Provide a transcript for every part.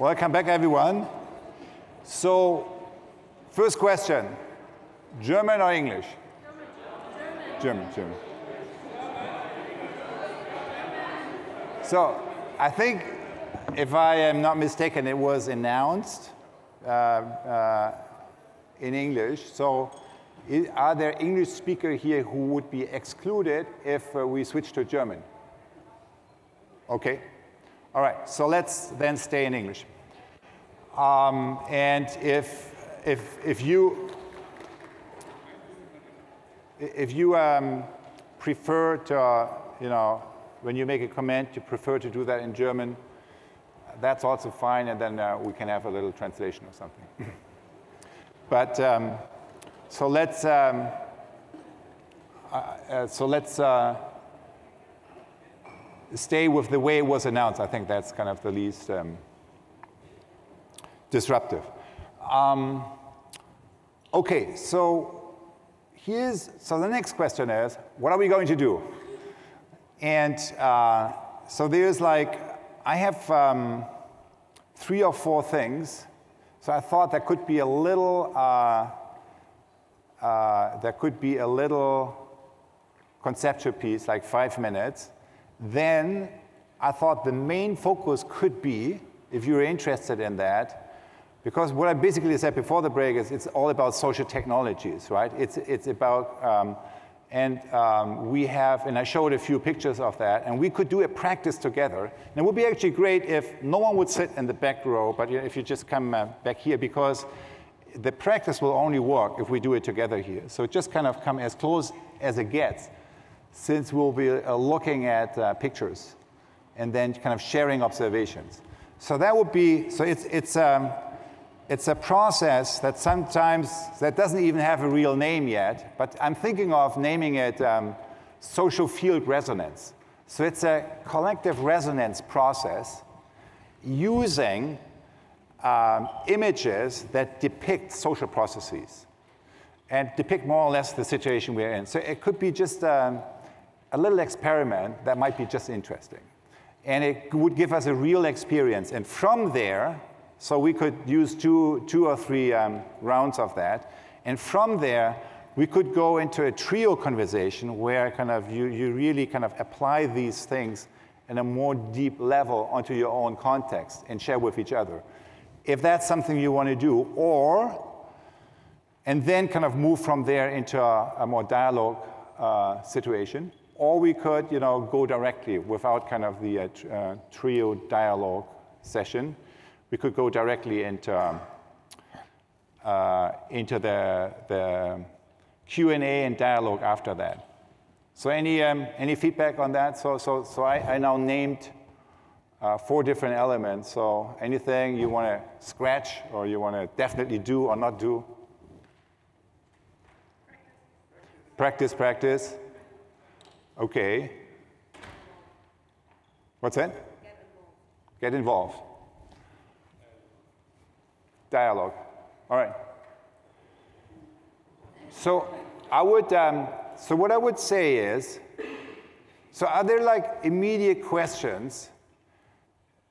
Welcome back, everyone. So, first question, German or English? German. German. So, I think, if I am not mistaken, it was announced in English. So, are there English speakers here who would be excluded if we switch to German? Okay. All right. So let's then stay in English. And if you prefer to, when you make a comment, you prefer to do that in German, that's also fine, and then we can have a little translation or something. But so let's stay with the way it was announced. I think that's kind of the least disruptive. Okay, so the next question is, what are we going to do? And so there's I have 3 or 4 things. So I thought there could be a little conceptual piece, like 5 minutes. Then I thought the main focus could be, if you're interested in that, because what I basically said before the break is it's all about social technologies, right? It's about, we have, and I showed a few pictures of that, and we could do a practice together. And it would be actually great if no one would sit in the back row, but if you just come back here, because the practice will only work if we do it together here. So just kind of come as close as it gets, since we'll be looking at pictures and then kind of sharing observations. So that would be, so it's a process that sometimes, that doesn't even have a real name yet, but I'm thinking of naming it social field resonance. So it's a collective resonance process using images that depict social processes and depict more or less the situation we're in. So it could be just a little experiment that might be just interesting. And it would give us a real experience. And from there, so we could use two or three rounds of that. And from there, we could go into a trio conversation where kind of you really kind of apply these things in a more deep level onto your own context and share with each other. If that's something you want to do, and then kind of move from there into a more dialogue situation. Or we could, go directly without kind of the trio dialogue session. We could go directly into the Q&A and dialogue after that. So any feedback on that? So I now named 4 different elements. So anything you want to scratch or you want to definitely do or not do? Practice. Okay. What's that? Get involved. Dialogue. All right. So so what I would say is, so are there immediate questions?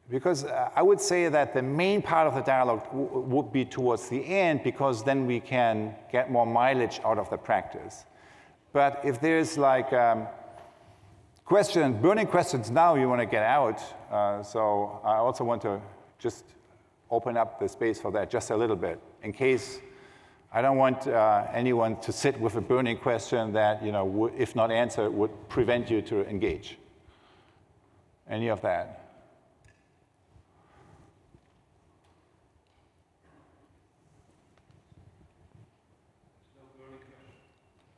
Because I would say that the main part of the dialogue would be towards the end, because then we can get more mileage out of the practice. But if there's burning questions now you want to get out, so I also want to just open up the space for that just a little bit, in case I don't want anyone to sit with a burning question that, if not answered, would prevent you to engage. Any of that?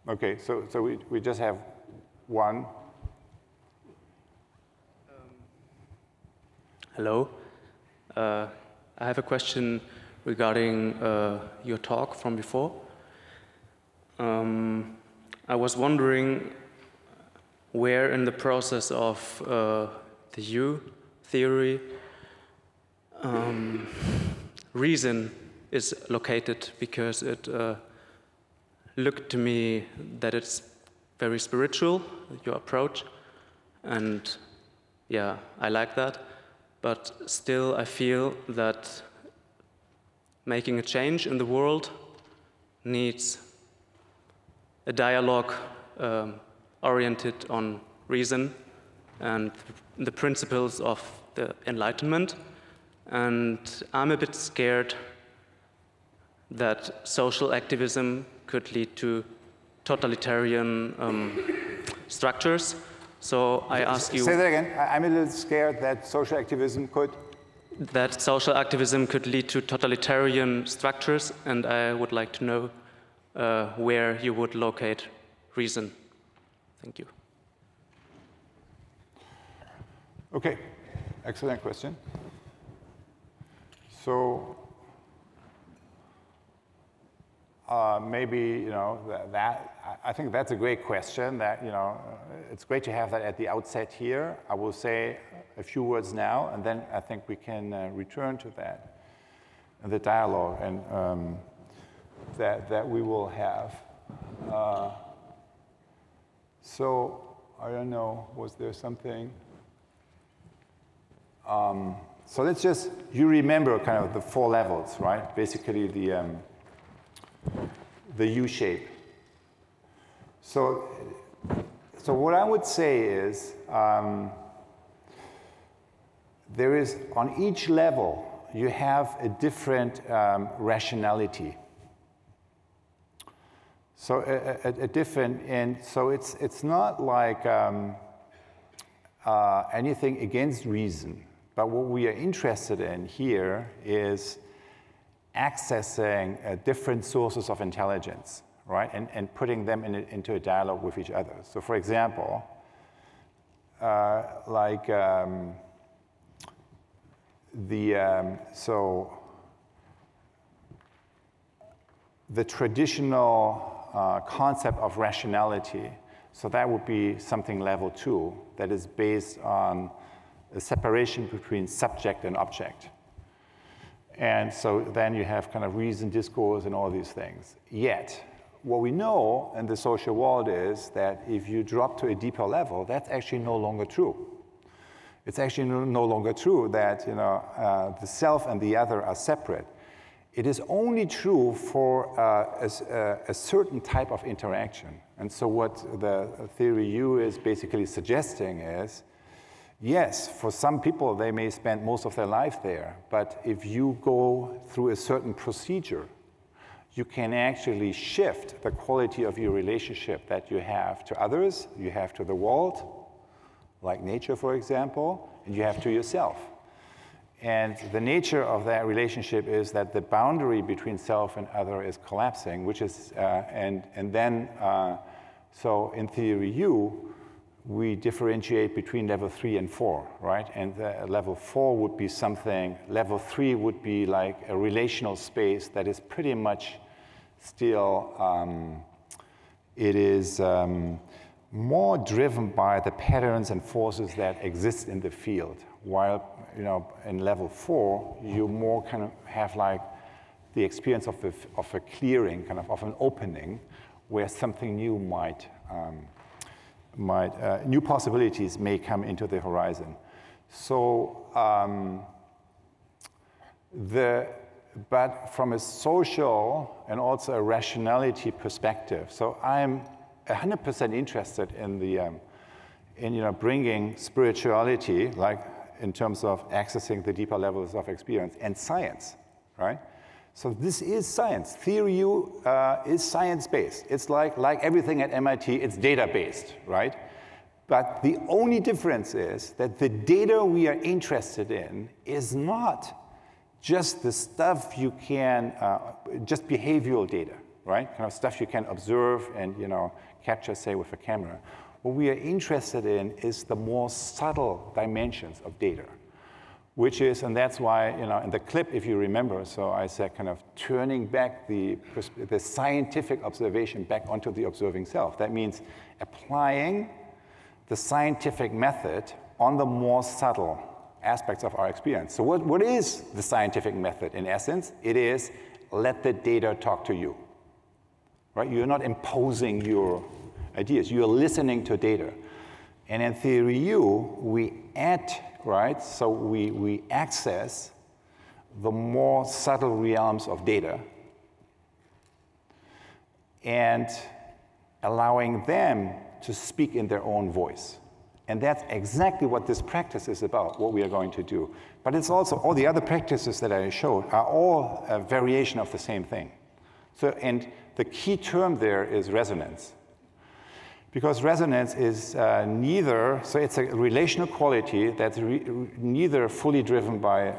Okay, so we just have one. Hello. I have a question regarding your talk from before. I was wondering where in the process of the you theory reason is located, because it looked to me that it's very spiritual, your approach, and yeah, I like that. but still I feel that making a change in the world needs a dialogue oriented on reason and the principles of the Enlightenment. And I'm a bit scared that social activism could lead to totalitarian structures. So I ask you... Say that again. I'm a little scared that social activism could... That social activism could lead to totalitarian structures, and I would like to know where you would locate reason. Thank you. Okay, excellent question. So maybe, I think that's a great question. That, it's great to have that at the outset here. I will say a few words now, and then I think we can return to that, the dialogue, and that we will have. So I don't know, was there something? So let's just, you remember kind of the 4 levels, right? Basically the U shape. So what I would say is, there is, on each level, you have a different rationality. So a different, and so it's not like anything against reason, but what we are interested in here is accessing different sources of intelligence, right? And putting them into a dialogue with each other. So for example, the traditional concept of rationality, so that would be something level 2, that is based on a separation between subject and object. And so then you have kind of reason, discourse, and all these things. Yet, what we know in the social world is that if you drop to a deeper level, that's actually no longer true. It's actually no longer true that the self and the other are separate. It is only true for a certain type of interaction. And so what the theory U is basically suggesting is, yes, for some people, they may spend most of their life there, but if you go through a certain procedure, you can actually shift the quality of your relationship that you have to others, you have to the world, like nature, for example, and you have to yourself. And the nature of that relationship is that the boundary between self and other is collapsing, which is, so in theory U, we differentiate between level 3 and 4, right? And level 4 would be something, level 3 would be like a relational space that is pretty much still, it is more driven by the patterns and forces that exist in the field. While, in level 4, you more kind of have like the experience of a clearing, kind of an opening, where something new new possibilities may come into the horizon. So, but from a social and also a rationality perspective, so I'm 100% interested in bringing spirituality, like in terms of accessing the deeper levels of experience, and science, right? So this is science. Theory U is science-based. It's like everything at MIT, it's data-based, right? But the only difference is that the data we are interested in is not just the stuff you can, just behavioral data, right? Kind of stuff you can observe and capture, say, with a camera. What we are interested in is the more subtle dimensions of data, which is, and that's why, in the clip, if you remember, so I said kind of turning back the scientific observation back onto the observing self. That means applying the scientific method on the more subtle aspects of our experience. So what is the scientific method in essence? It is let the data talk to you, right? You're not imposing your ideas. You're listening to data. And in theory U, we add, right? So we access the more subtle realms of data and allowing them to speak in their own voice. And that's exactly what this practice is about, what we are going to do. But it's also, all the other practices that I showed are all a variation of the same thing. So, and the key term there is resonance. Because resonance is neither, so it's a relational quality that's neither fully driven by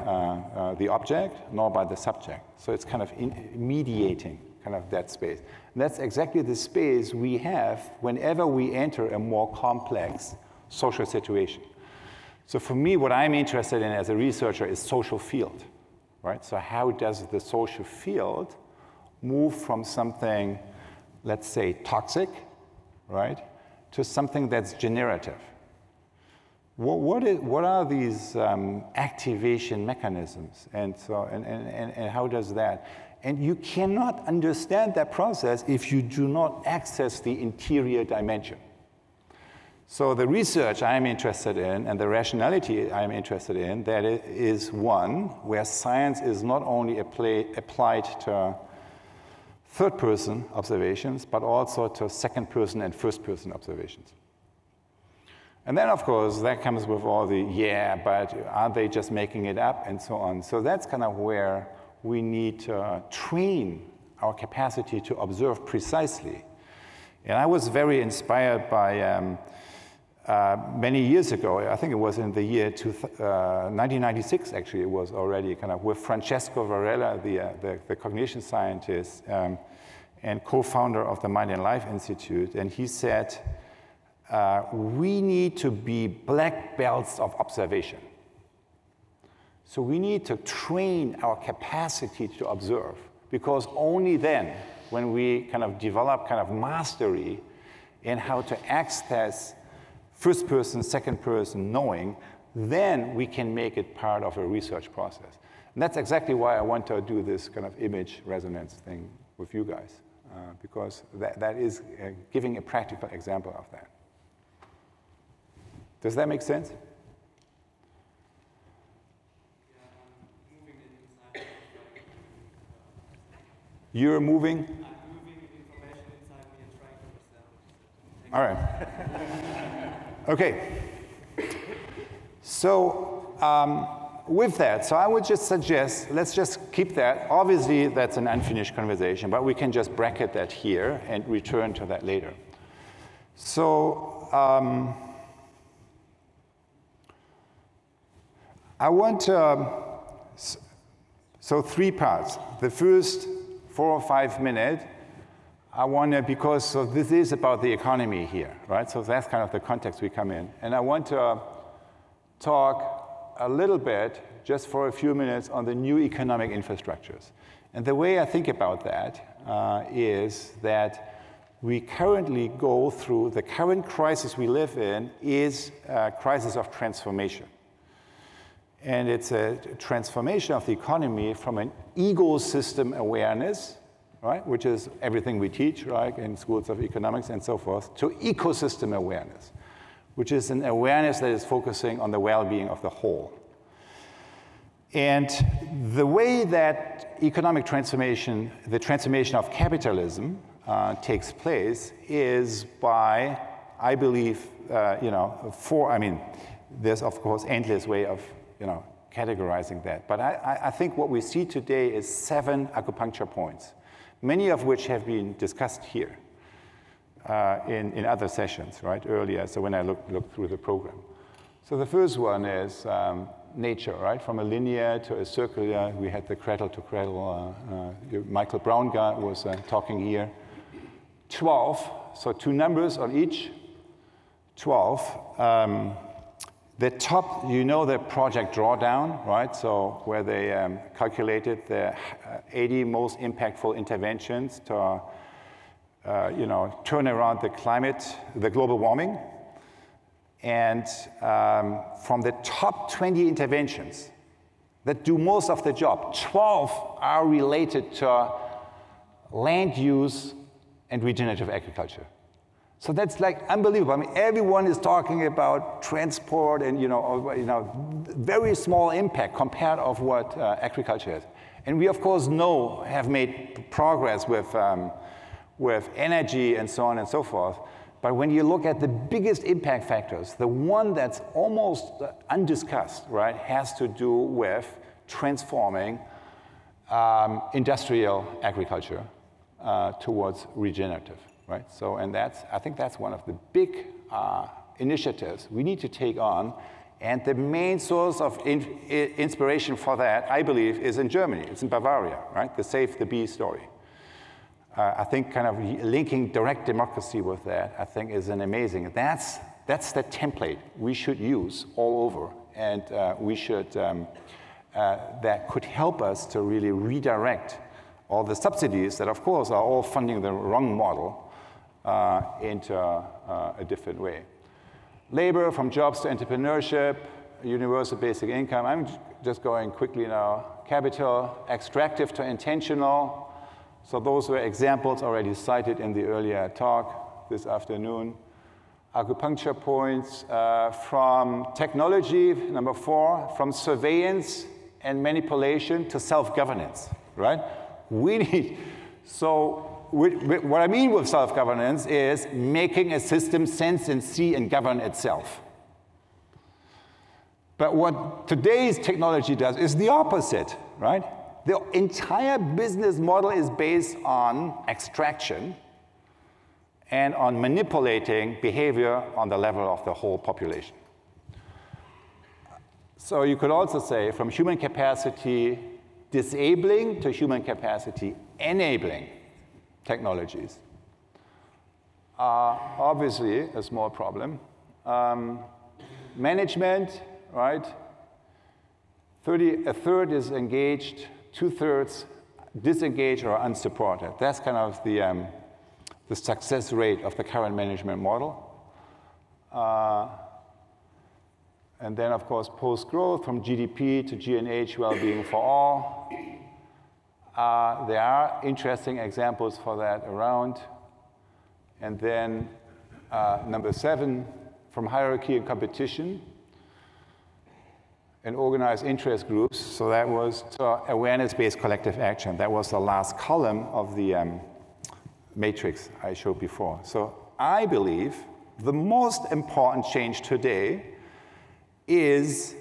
the object nor by the subject. So it's kind of mediating kind of that space. And that's exactly the space we have whenever we enter a more complex social situation. So for me, what I'm interested in as a researcher is social field, right? So how does the social field move from something, let's say, toxic, right, to something that's generative? What are these activation mechanisms, and so and how does that? And you cannot understand that process if you do not access the interior dimension. So the research I'm interested in and the rationality I'm interested in, that is one where science is not only applied to third-person observations, but also to second-person and first-person observations. And then, of course, that comes with all the, yeah, but are they just making it up, and so on. So that's kind of where we need to train our capacity to observe precisely. And I was very inspired by, many years ago, I think it was in the year 1996, actually, it was already kind of with Francesco Varela, the cognition scientist and co-founder of the Mind and Life Institute, and he said, we need to be black belts of observation. So we need to train our capacity to observe, because only then, when we kind of develop kind of mastery in how to access first person, second person knowing, then we can make it part of a research process. And that's exactly why I want to do this kind of image resonance thing with you guys, because that is giving a practical example of that. Does that make sense? You're moving? I'm moving information inside me and trying to understand. All right. Okay. So with that, so I would just suggest, let's just keep that. Obviously, that's an unfinished conversation, but we can just bracket that here and return to that later. So I want to, so 3 parts. The first 4 or 5 minutes, I want to, because so this is about the economy here, right? So that's kind of the context we come in. And I want to talk a little bit, just for a few minutes, on the new economic infrastructures. And the way I think about that is that we currently go through, the current crisis we live in is a crisis of transformation. And it's a transformation of the economy from an ecosystem awareness, right, which is everything we teach, right, in schools of economics and so forth, to ecosystem awareness, which is an awareness that is focusing on the well-being of the whole. And the way that economic transformation, the transformation of capitalism takes place is by, I believe, there's of course endless way of categorizing that. But I think what we see today is 7 acupuncture points, many of which have been discussed here in other sessions, right, earlier, so when I looked through the program. So the first one is nature, right, from a linear to a circular. We had the cradle to cradle. Michael Braungart was talking here. 12, so 2 numbers on each. 12. The top, the project drawdown, right? So where they calculated the 80 most impactful interventions to, turn around the climate, the global warming. And from the top 20 interventions that do most of the job, 12 are related to land use and regenerative agriculture. So that's like unbelievable. I mean, everyone is talking about transport and very small impact compared of what agriculture has. And we of course have made progress with energy and so on and so forth. But when you look at the biggest impact factors, the one that's almost undiscussed, right, has to do with transforming industrial agriculture towards regenerative, right? So, and I think that's one of the big initiatives we need to take on. And the main source of inspiration for that, I believe, is in Germany. It's in Bavaria, right? The Save the Bee story. I think kind of linking direct democracy with that, I think, is an amazing. That's the template we should use all over, and we should. That could help us to really redirect all the subsidies that, of course, are all funding the wrong model into a different way. Labor, from jobs to entrepreneurship, universal basic income. I'm just going quickly now. Capital, extractive to intentional. So those were examples already cited in the earlier talk this afternoon. Acupuncture points from technology, number 4, from surveillance and manipulation to self-governance, right? We need, so what I mean with self-governance is making a system sense and see and govern itself. But what today's technology does is the opposite, right? The entire business model is based on extraction and on manipulating behavior on the level of the whole population. So you could also say from human capacity disabling to human capacity enabling technologies are obviously a small problem. Management, right? A third is engaged, 2/3 disengaged or unsupported. That's kind of the success rate of the current management model. And then, of course, post-growth from GDP to G&H, well-being for all. There are interesting examples for that around. And then number 7, from hierarchy and competition and organized interest groups. So that was awareness-based collective action. That was the last column of the matrix I showed before. So I believe the most important change today is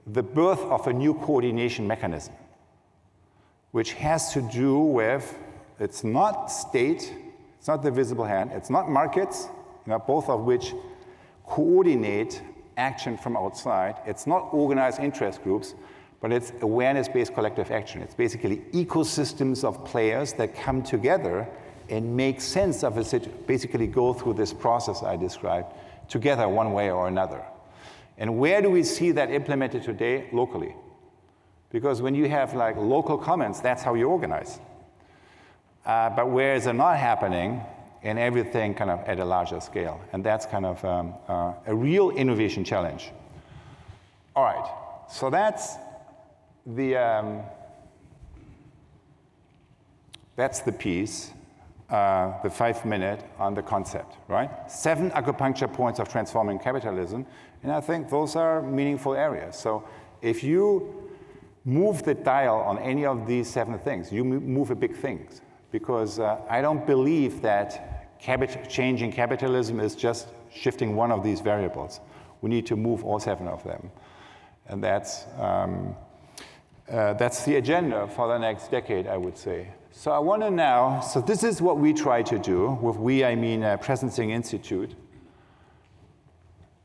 the birth of a new coordination mechanism, which has to do with, it's not state, it's not the visible hand, it's not markets, both of which coordinate action from outside. It's not organized interest groups, but it's awareness-based collective action. It's basically ecosystems of players that come together and make sense of a situation, basically go through this process I described together one way or another. And where do we see that implemented today? Locally. Because when you have like local commons, that's how you organize. But where is it not happening? And everything kind of at a larger scale. And that's kind of a real innovation challenge. All right, so that's the piece, the 5-minute on the concept, right? 7 acupuncture points of transforming capitalism. And I think those are meaningful areas. So if you move the dial on any of these 7 things, you move a big thing. Because I don't believe that changing capitalism is just shifting one of these variables. We need to move all 7 of them. And that's the agenda for the next decade, I would say. So I want to now, so this is what we try to do. With we, I mean Presencing Institute.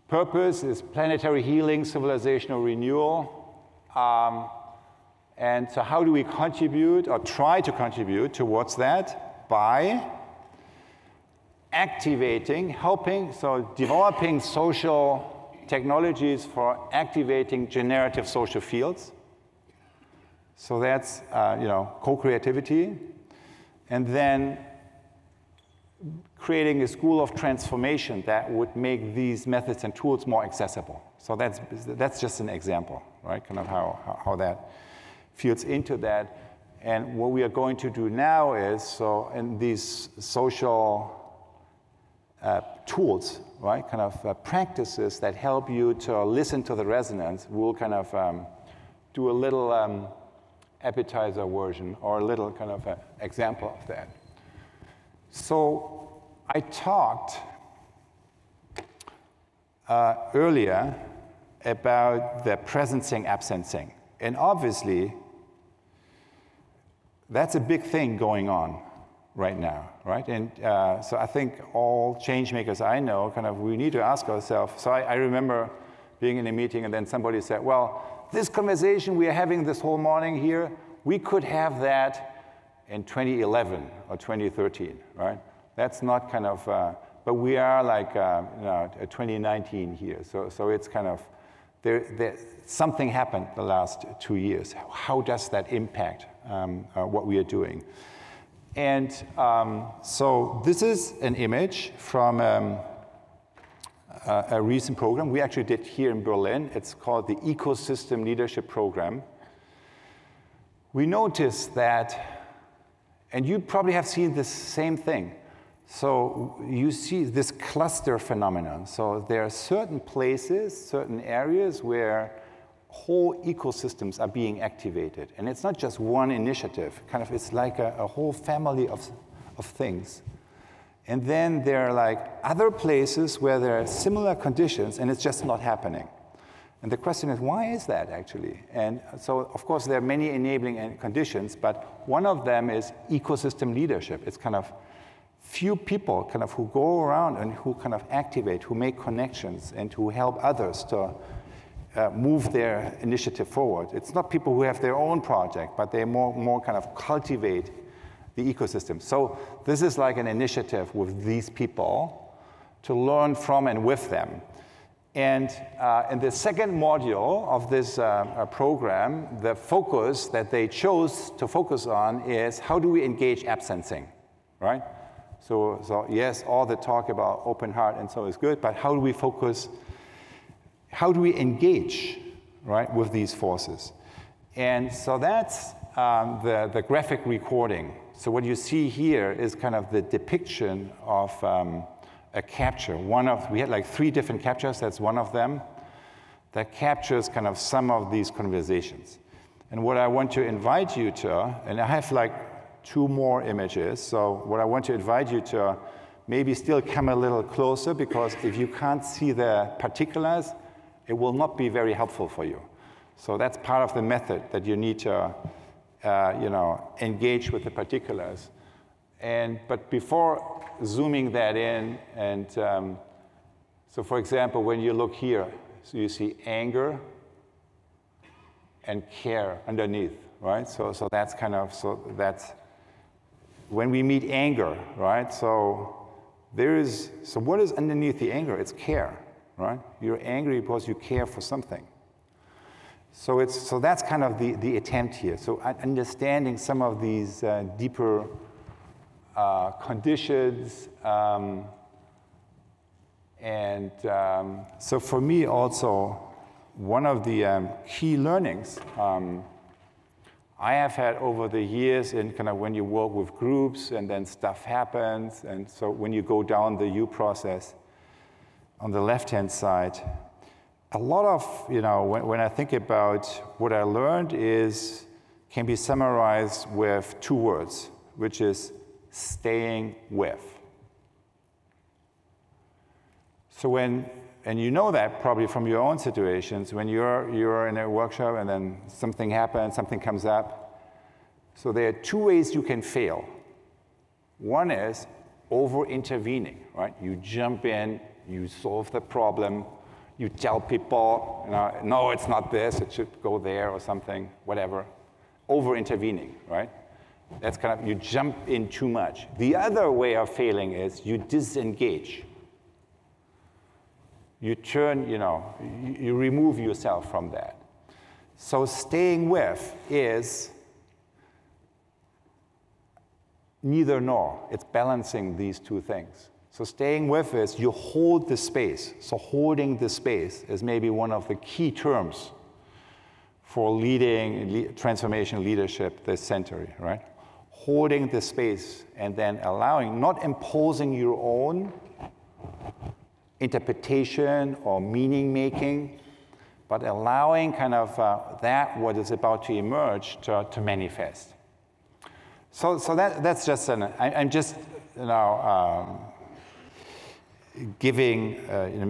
Purpose is planetary healing, civilizational renewal. And so how do we contribute or try to contribute towards that? By activating, helping, so developing social technologies for activating generative social fields. So that's, co-creativity. And then creating a school of transformation that would make these methods and tools more accessible. So that's just an example, right? Kind of how that feeds into that. And what we are going to do now is, so in these social tools, right? Kind of practices that help you to listen to the resonance. We'll kind of do a little appetizer version or a little kind of example of that. So I talked earlier about the presencing, absencing. And obviously, that's a big thing going on right now, right? And so I think all change makers I know, kind of, we need to ask ourselves. So I remember being in a meeting and then somebody said, well, this conversation we are having this whole morning here, we could have that in 2011 or 2013, right? That's not kind of, but we are like 2019 here. So it's kind of, something happened the last 2 years. How does that impact what we are doing? And so this is an image from a recent program we actually did here in Berlin. It's called the Ecosystem Leadership Program. We noticed that, and you probably have seen this same thing. So you see this cluster phenomenon. So there are certain places, certain areas where whole ecosystems are being activated. And it's not just one initiative. Kind of, it's like a whole family of things. And then there are like other places where there are similar conditions and it's just not happening. And the question is, why is that actually? And so, of course, there are many enabling conditions, but one of them is ecosystem leadership. It's kind of few people kind of who go around and who kind of activate, who make connections, and who help others to move their initiative forward. It's not people who have their own project, but they more kind of cultivate the ecosystem. So this is like an initiative with these people to learn from and with them. And in the second module of this program, the focus that they chose to focus on is how do we engage absencing, right? So yes, all the talk about open heart and so is good, but how do we focus, how do we engage, right, with these forces? And so that's the graphic recording. So what you see here is kind of the depiction of a capture. We had like 3 different captures, that's one of them, that captures kind of some of these conversations. And what I want to invite you to, and I have like 2 more images, so what I want to invite you to maybe still come a little closer, because if you can't see the particulars, it will not be very helpful for you. So that's part of the method, that you need to engage with the particulars. But before zooming that in, and so for example, when you look here, so you see anger and care underneath, right? So that's kind of, so that's when we meet anger, right? So what is underneath the anger? It's care, right? You're angry because you care for something. So that's kind of the attempt here. So understanding some of these deeper conditions, so for me also, one of the key learnings I have had over the years, in kind of when you work with groups and then stuff happens, and so when you go down the U process on the left-hand side, a lot of, when I think about what I learned can be summarized with 2 words, which is staying with. So and you know that probably from your own situations, when you're in a workshop and then something happens, something comes up. So there are 2 ways you can fail. One is over-intervening, right? You jump in, you solve the problem, you tell people, no, it's not this, it should go there or something, whatever. Over-intervening, right? That's kind of, you jump in too much. The other way of failing is you disengage. You turn, you remove yourself from that. So staying with is neither nor. It's balancing these 2 things. So staying with is you hold the space. So holding the space is maybe one of the key terms for leading transformation leadership this century, right? Holding the space and then allowing, not imposing your own interpretation or meaning making, but allowing kind of that what is about to emerge to manifest. So that's just I'm just giving,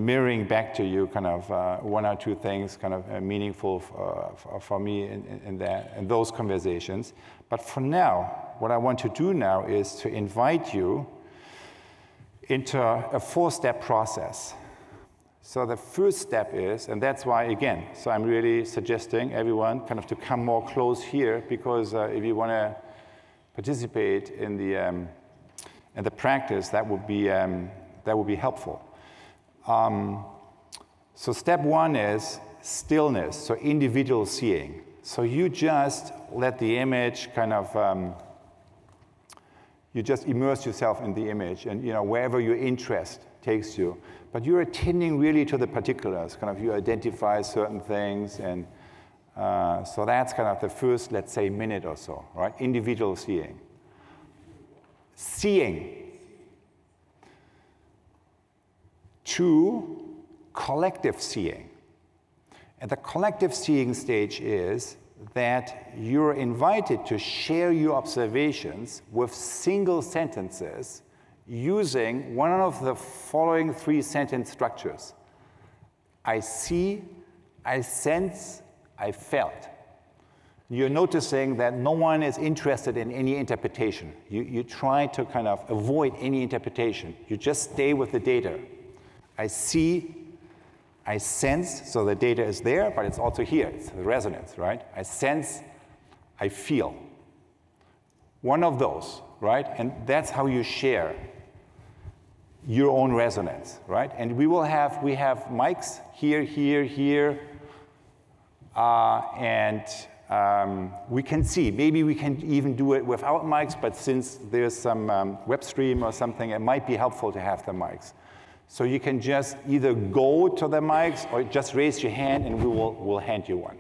mirroring back to you kind of one or two things kind of meaningful for me in those conversations. But for now, what I want to do now is to invite you into a 4-step process. So the first step is, and that's why, again, so I'm really suggesting everyone kind of to come more close here, because if you want to participate in the practice, that would be helpful. So step 1 is stillness, so individual seeing. So you just let the image kind of, you just immerse yourself in the image, and wherever your interest takes you. But you're attending really to the particulars, kind of you identify certain things, and so that's kind of the first, let's say, minute or so, right? Individual seeing. Seeing. 2, collective seeing. And the collective seeing stage is that you're invited to share your observations with single sentences using one of the following 3 sentence structures. I see, I sense, I felt. You're noticing that no one is interested in any interpretation. You try to kind of avoid any interpretation. You just stay with the data. I see, I sense, so the data is there, but it's also here. It's the resonance, right? I sense, I feel. One of those, right? And that's how you share your own resonance, right? And we have mics here, here, here, and we can see. Maybe we can even do it without mics, but since there's some web stream or something, it might be helpful to have the mics. So you can just either go to the mics or just raise your hand, and we'll hand you one,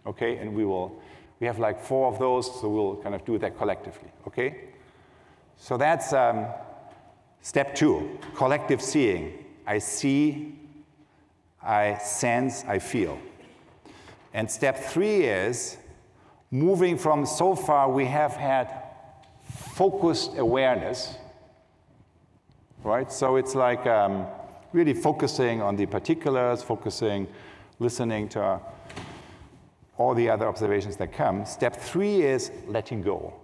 okay? And we have like 4 of those, so we'll kind of do that collectively, okay? So that's step 2, collective seeing. I see, I sense, I feel. And step 3 is moving from, so far we have had focused awareness, right? So it's like really focusing on the particulars, listening to all the other observations that come. Step 3 is letting go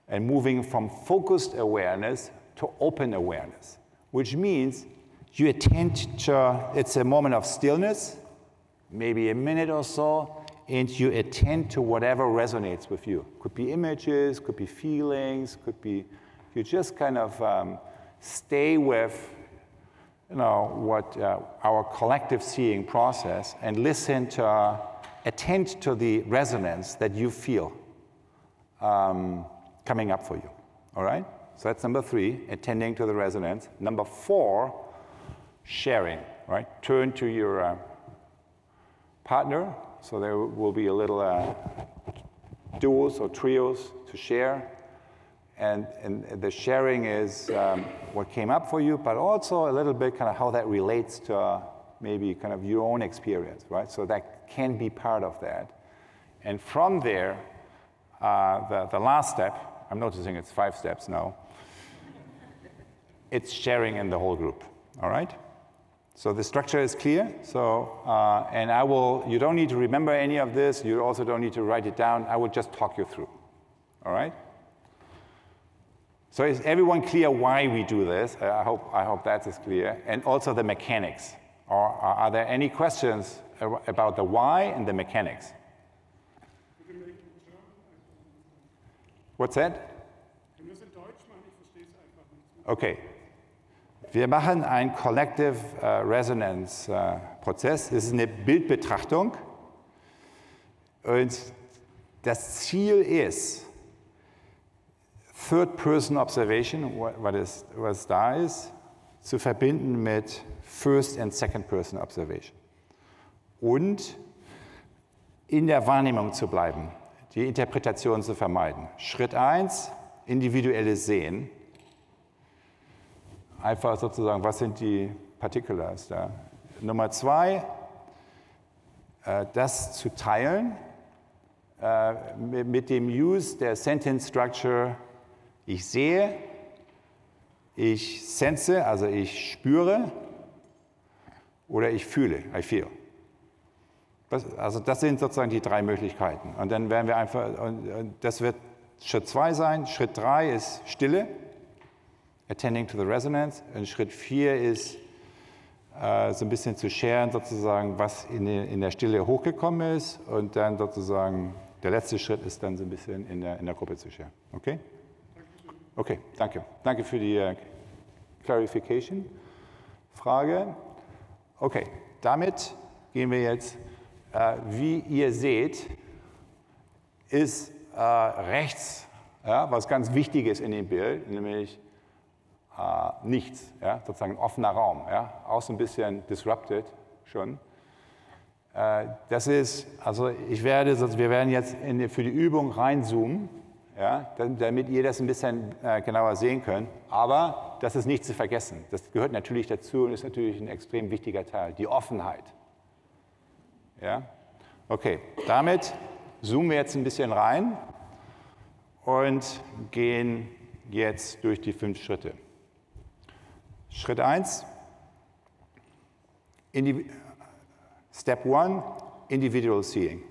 and moving from focused awareness to open awareness, which means you attend to, it's a moment of stillness, maybe a minute or so, and you attend to whatever resonates with you. Could be images, could be feelings, could be, you just kind of stay with what our collective seeing process, and listen to, attend to the resonance that you feel coming up for you, all right? So that's number 3, attending to the resonance. Number 4, sharing, right? Turn to your partner, so there will be a little duos or trios to share. And the sharing is what came up for you, but also a little bit kind of how that relates to maybe kind of your own experience, right? So that can be part of that. And from there, the last step, I'm noticing it's 5 steps now, it's sharing in the whole group, all right? So the structure is clear. So, and you don't need to remember any of this. You also don't need to write it down. I will just talk you through, all right? So is everyone clear why we do this? I hope that is clear. And also the mechanics. Or are there any questions about the why and the mechanics? What's that? Okay. Wir machen einen Collective Resonance Prozess. Das ist eine Bildbetrachtung. Und das Ziel ist, Third-Person Observation, was da ist, zu verbinden mit First- and Second-Person Observation. Und in der Wahrnehmung zu bleiben, die Interpretation zu vermeiden. Schritt 1, individuelles Sehen. Einfach sozusagen, was sind die Particulars da. Nummer 2, das zu teilen mit dem Use der Sentence Structure. Ich sehe, ich sense, also ich spüre, oder ich fühle, I feel. Also das sind sozusagen die 3 Möglichkeiten. Und dann werden wir einfach, und das wird Schritt 2 sein. Schritt 3 ist Stille, attending to the resonance. Und Schritt 4 ist so ein bisschen zu sharen, sozusagen, was in der Stille hochgekommen ist. Und dann sozusagen, der letzte Schritt ist dann so ein bisschen in der Gruppe zu sharen. Okay? Okay, danke. Danke für die Clarification. Frage. Okay, damit gehen wir jetzt, wie ihr seht, ist rechts was ganz Wichtiges in dem Bild, nämlich nichts, sozusagen ein offener Raum, auch so ein bisschen disrupted schon. Das ist, also wir werden jetzt für die Übung reinzoomen, damit ihr das ein bisschen genauer sehen könnt, aber das ist nicht zu vergessen. Das gehört natürlich dazu und ist natürlich ein extrem wichtiger Teil, die Offenheit. Ja? Okay, damit zoomen wir jetzt ein bisschen rein und gehen jetzt durch die 5 Schritte. Schritt 1, Step 1, Individual Seeing.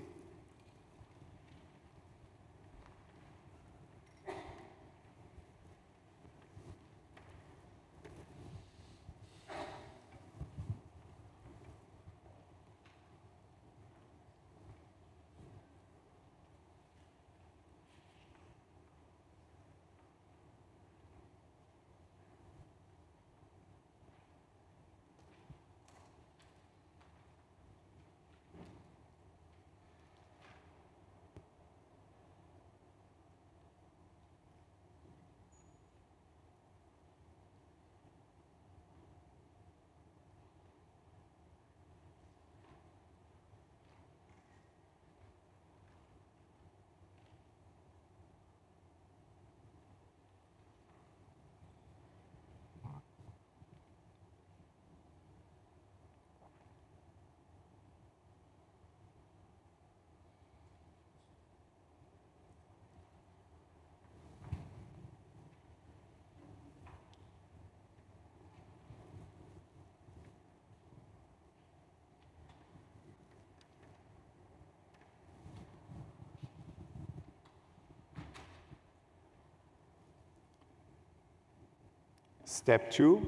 Step 2,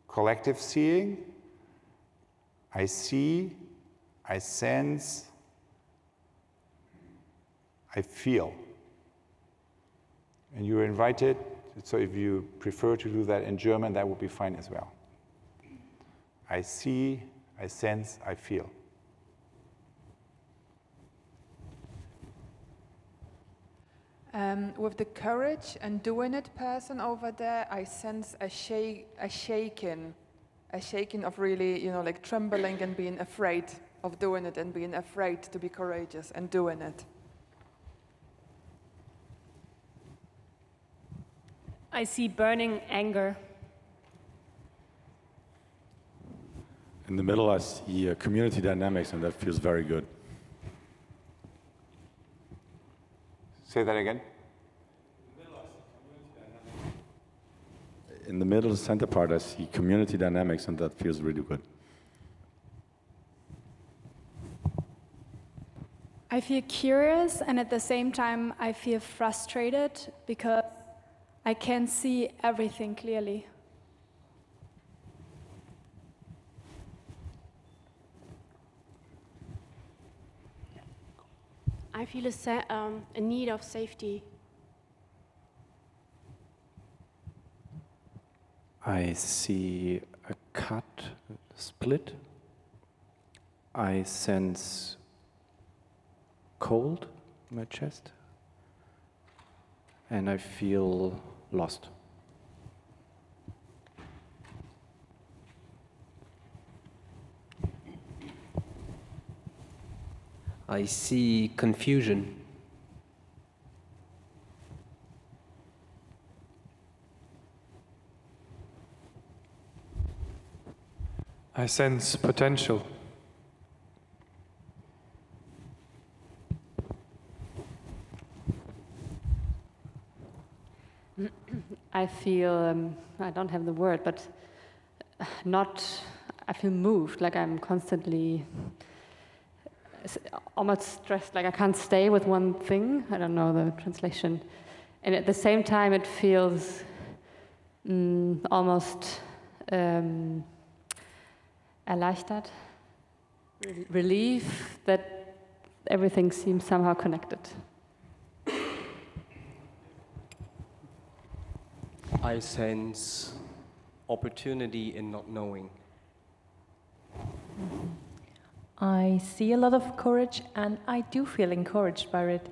collective seeing. I see, I sense, I feel. And you're invited, so if you prefer to do that in German, that would be fine as well. I see, I sense, I feel. With the courage and doing it person over there, I sense a shaking of really, like trembling and being afraid of doing it and being afraid to be courageous and doing it. I see burning anger. In the middle, I see community dynamics, and that feels very good. Say that again. In the middle, the center part, I see community dynamics, and that feels really good. I feel curious, and at the same time, I feel frustrated because I can't see everything clearly. I feel a need of safety. I see a cut, a split. I sense cold in my chest. And I feel lost. I see confusion. I sense potential. I feel, I don't have the word, but I feel moved, like I'm constantly almost stressed, like I can't stay with one thing. I don't know the translation. And at the same time, it feels almost erleichtert, relief that everything seems somehow connected. I sense opportunity in not knowing. I see a lot of courage, and I do feel encouraged by it.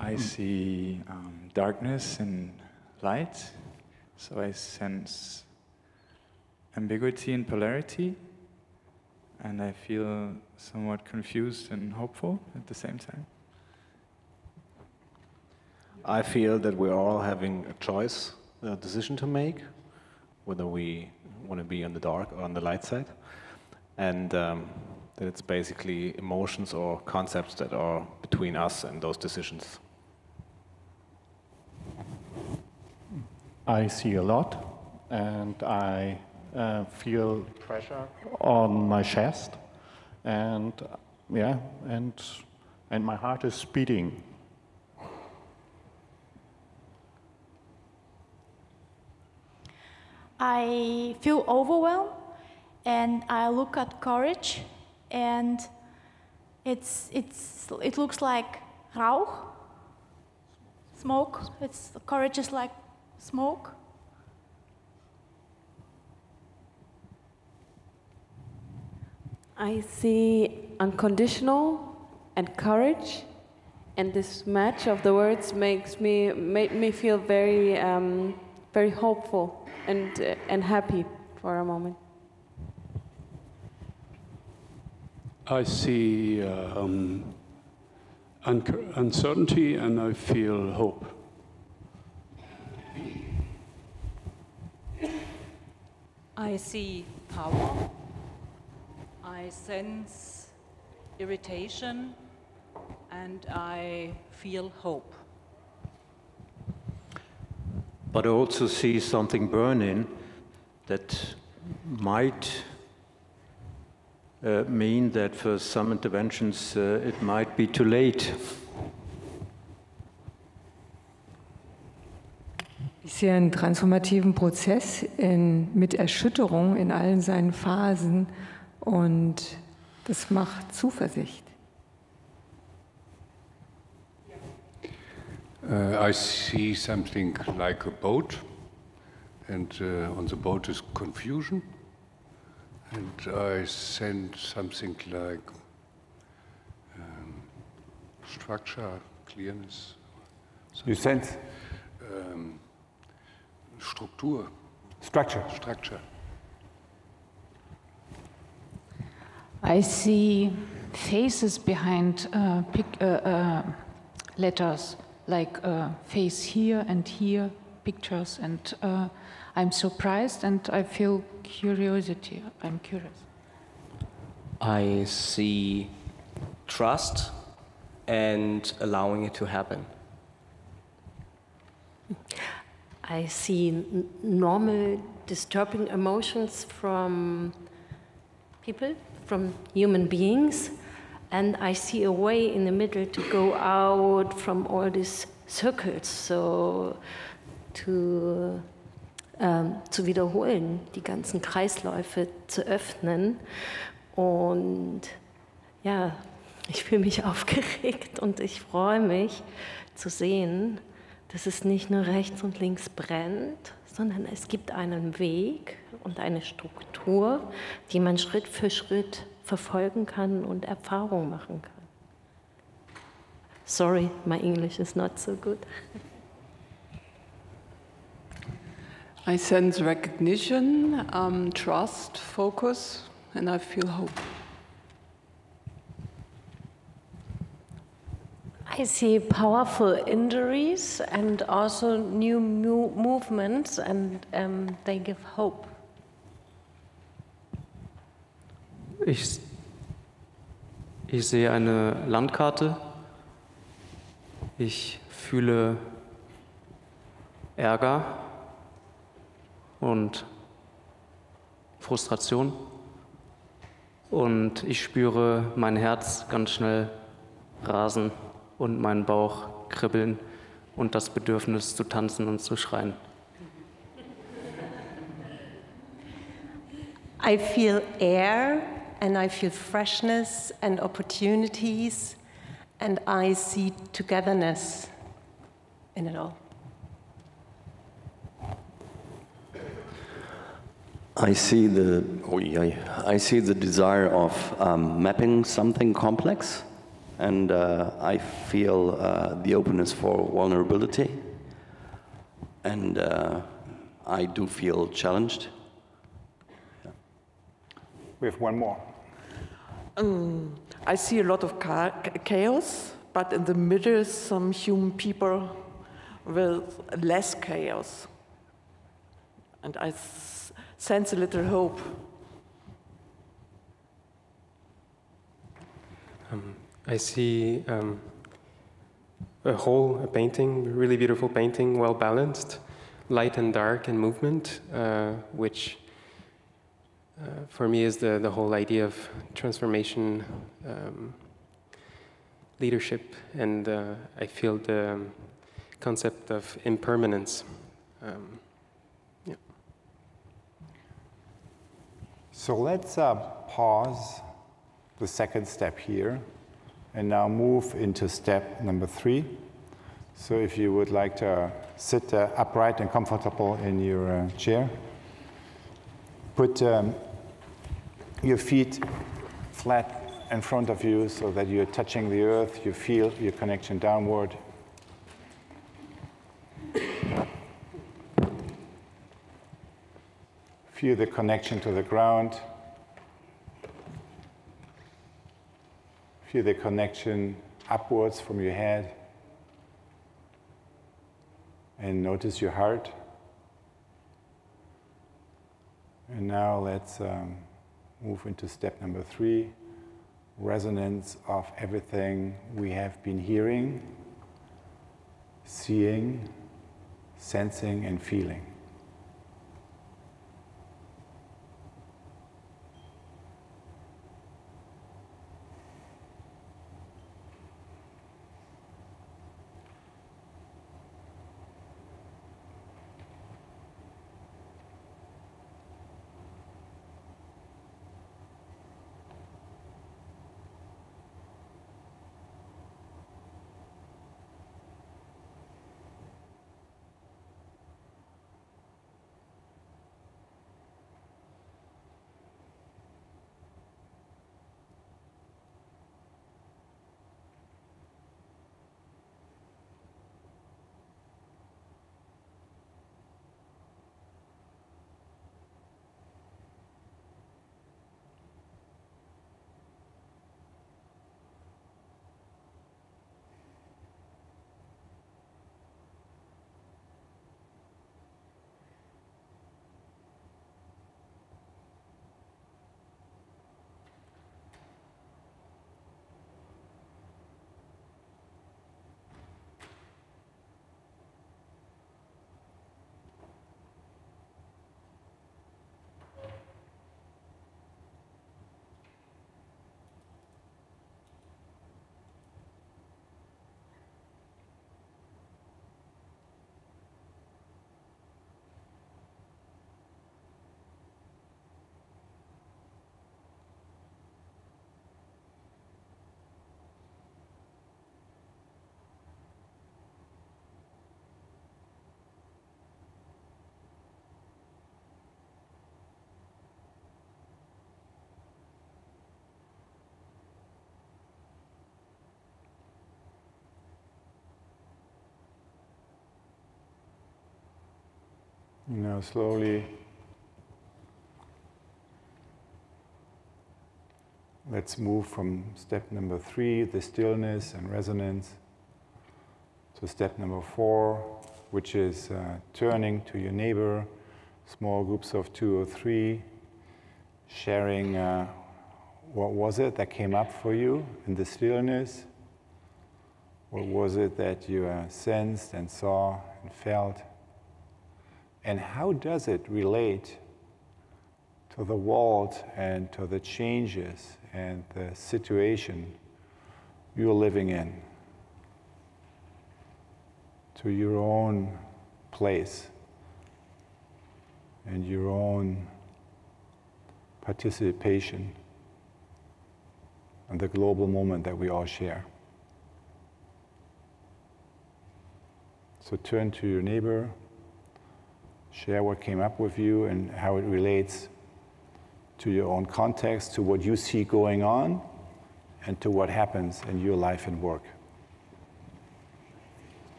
I see darkness and light, so I sense ambiguity and polarity, and I feel somewhat confused and hopeful at the same time. I feel that we're all having a choice, a decision to make, whether we want to be on the dark or on the light side, and that it's basically emotions or concepts that are between us and those decisions. I see a lot, and I feel pressure on my chest, and yeah, and my heart is beating. I feel overwhelmed, and I look at courage, and it looks like Rauch, smoke. Courage is like smoke. I see unconditional and courage, and this match of the words made me feel very very hopeful and happy for a moment. I see uncertainty, and I feel hope. I see power. I sense irritation, and I feel hope. But I also see something burning that might mean that for some interventions it might be too late. Ich sehe einen transformativen Prozess mit Erschütterung in allen seinen Phasen, und das macht Zuversicht. I see something like a boat, and on the boat is confusion, and I sense something like structure, clearness. You sense? Struktur. Structure. Structure. I see faces behind letters, like face here and here, pictures, and I'm surprised and I feel curiosity. I'm curious. I see trust and allowing it to happen. I see normal, disturbing emotions from people, from human beings, and I see a way in the middle to go out from all these circles, so zu wiederholen, die ganzen Kreisläufe zu öffnen. Und ja, ich fühle mich aufgeregt und ich freue mich zu sehen, dass es nicht nur rechts und links brennt, sondern es gibt einen Weg und eine Struktur, die man Schritt für Schritt verfolgen kann und Erfahrung machen kann. Sorry, my English is not so good. I sense recognition, trust, focus, and I feel hope. I see powerful injuries and also new movements, and they give hope. Ich sehe eine Landkarte. Ich fühle Ärger und Frustration. Und ich spüre mein Herz ganz schnell rasen und meinen Bauch kribbeln und das Bedürfnis zu tanzen und zu schreien. I feel air and I feel freshness and opportunities and I see togetherness in it all. I see the desire of mapping something complex, and I feel the openness for vulnerability, and I do feel challenged. Yeah. We have one more. I see a lot of chaos, but in the middle some human people with less chaos, and I sense a little hope. I see a painting, a really beautiful painting, well balanced, light and dark and movement, which for me is the whole idea of transformation, leadership, and I feel the concept of impermanence. So let's pause the second step here and now move into step number 3. So if you would like to sit upright and comfortable in your chair, put your feet flat in front of you so that you're touching the earth, you feel your connection downward. Feel the connection to the ground. Feel the connection upwards from your head. And notice your heart. And now let's move into step number 3, resonance of everything we have been hearing, seeing, sensing, and feeling. Now slowly, let's move from step number 3, the stillness and resonance, So step number 4, which is turning to your neighbor, small groups of 2 or 3, sharing what was it that came up for you in the stillness? What was it that you sensed and saw and felt? And how does it relate to the world and to the changes and the situation you're living in, to your own place and your own participation in the global moment that we all share? So turn to your neighbor, share what came up with you and how it relates to your own context, to what you see going on, and to what happens in your life and work.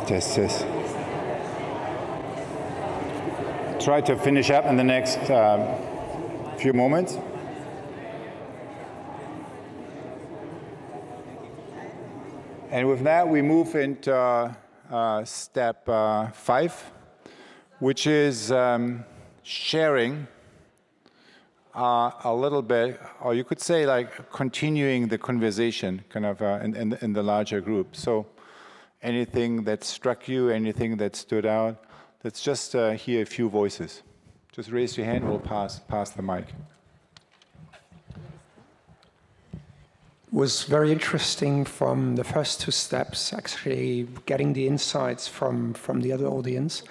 Test. Try to finish up in the next few moments. And with that, we move into step 5, which is sharing a little bit, or you could say like continuing the conversation kind of in the larger group. So anything that struck you, anything that stood out, let's just hear a few voices. Just raise your hand, we'll pass the mic. Was very interesting from the first 2 steps, actually getting the insights from the other audience.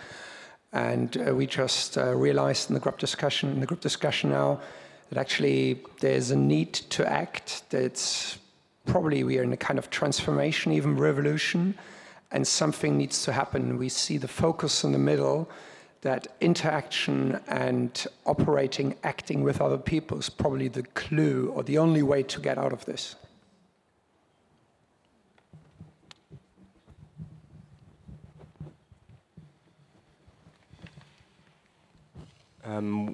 And we just realized in the group discussion now that actually there's a need to act. That's probably we are in a kind of transformation, even revolution, and something needs to happen. We see the focus in the middle, that interaction and operating, acting with other people is probably the clue or the only way to get out of this.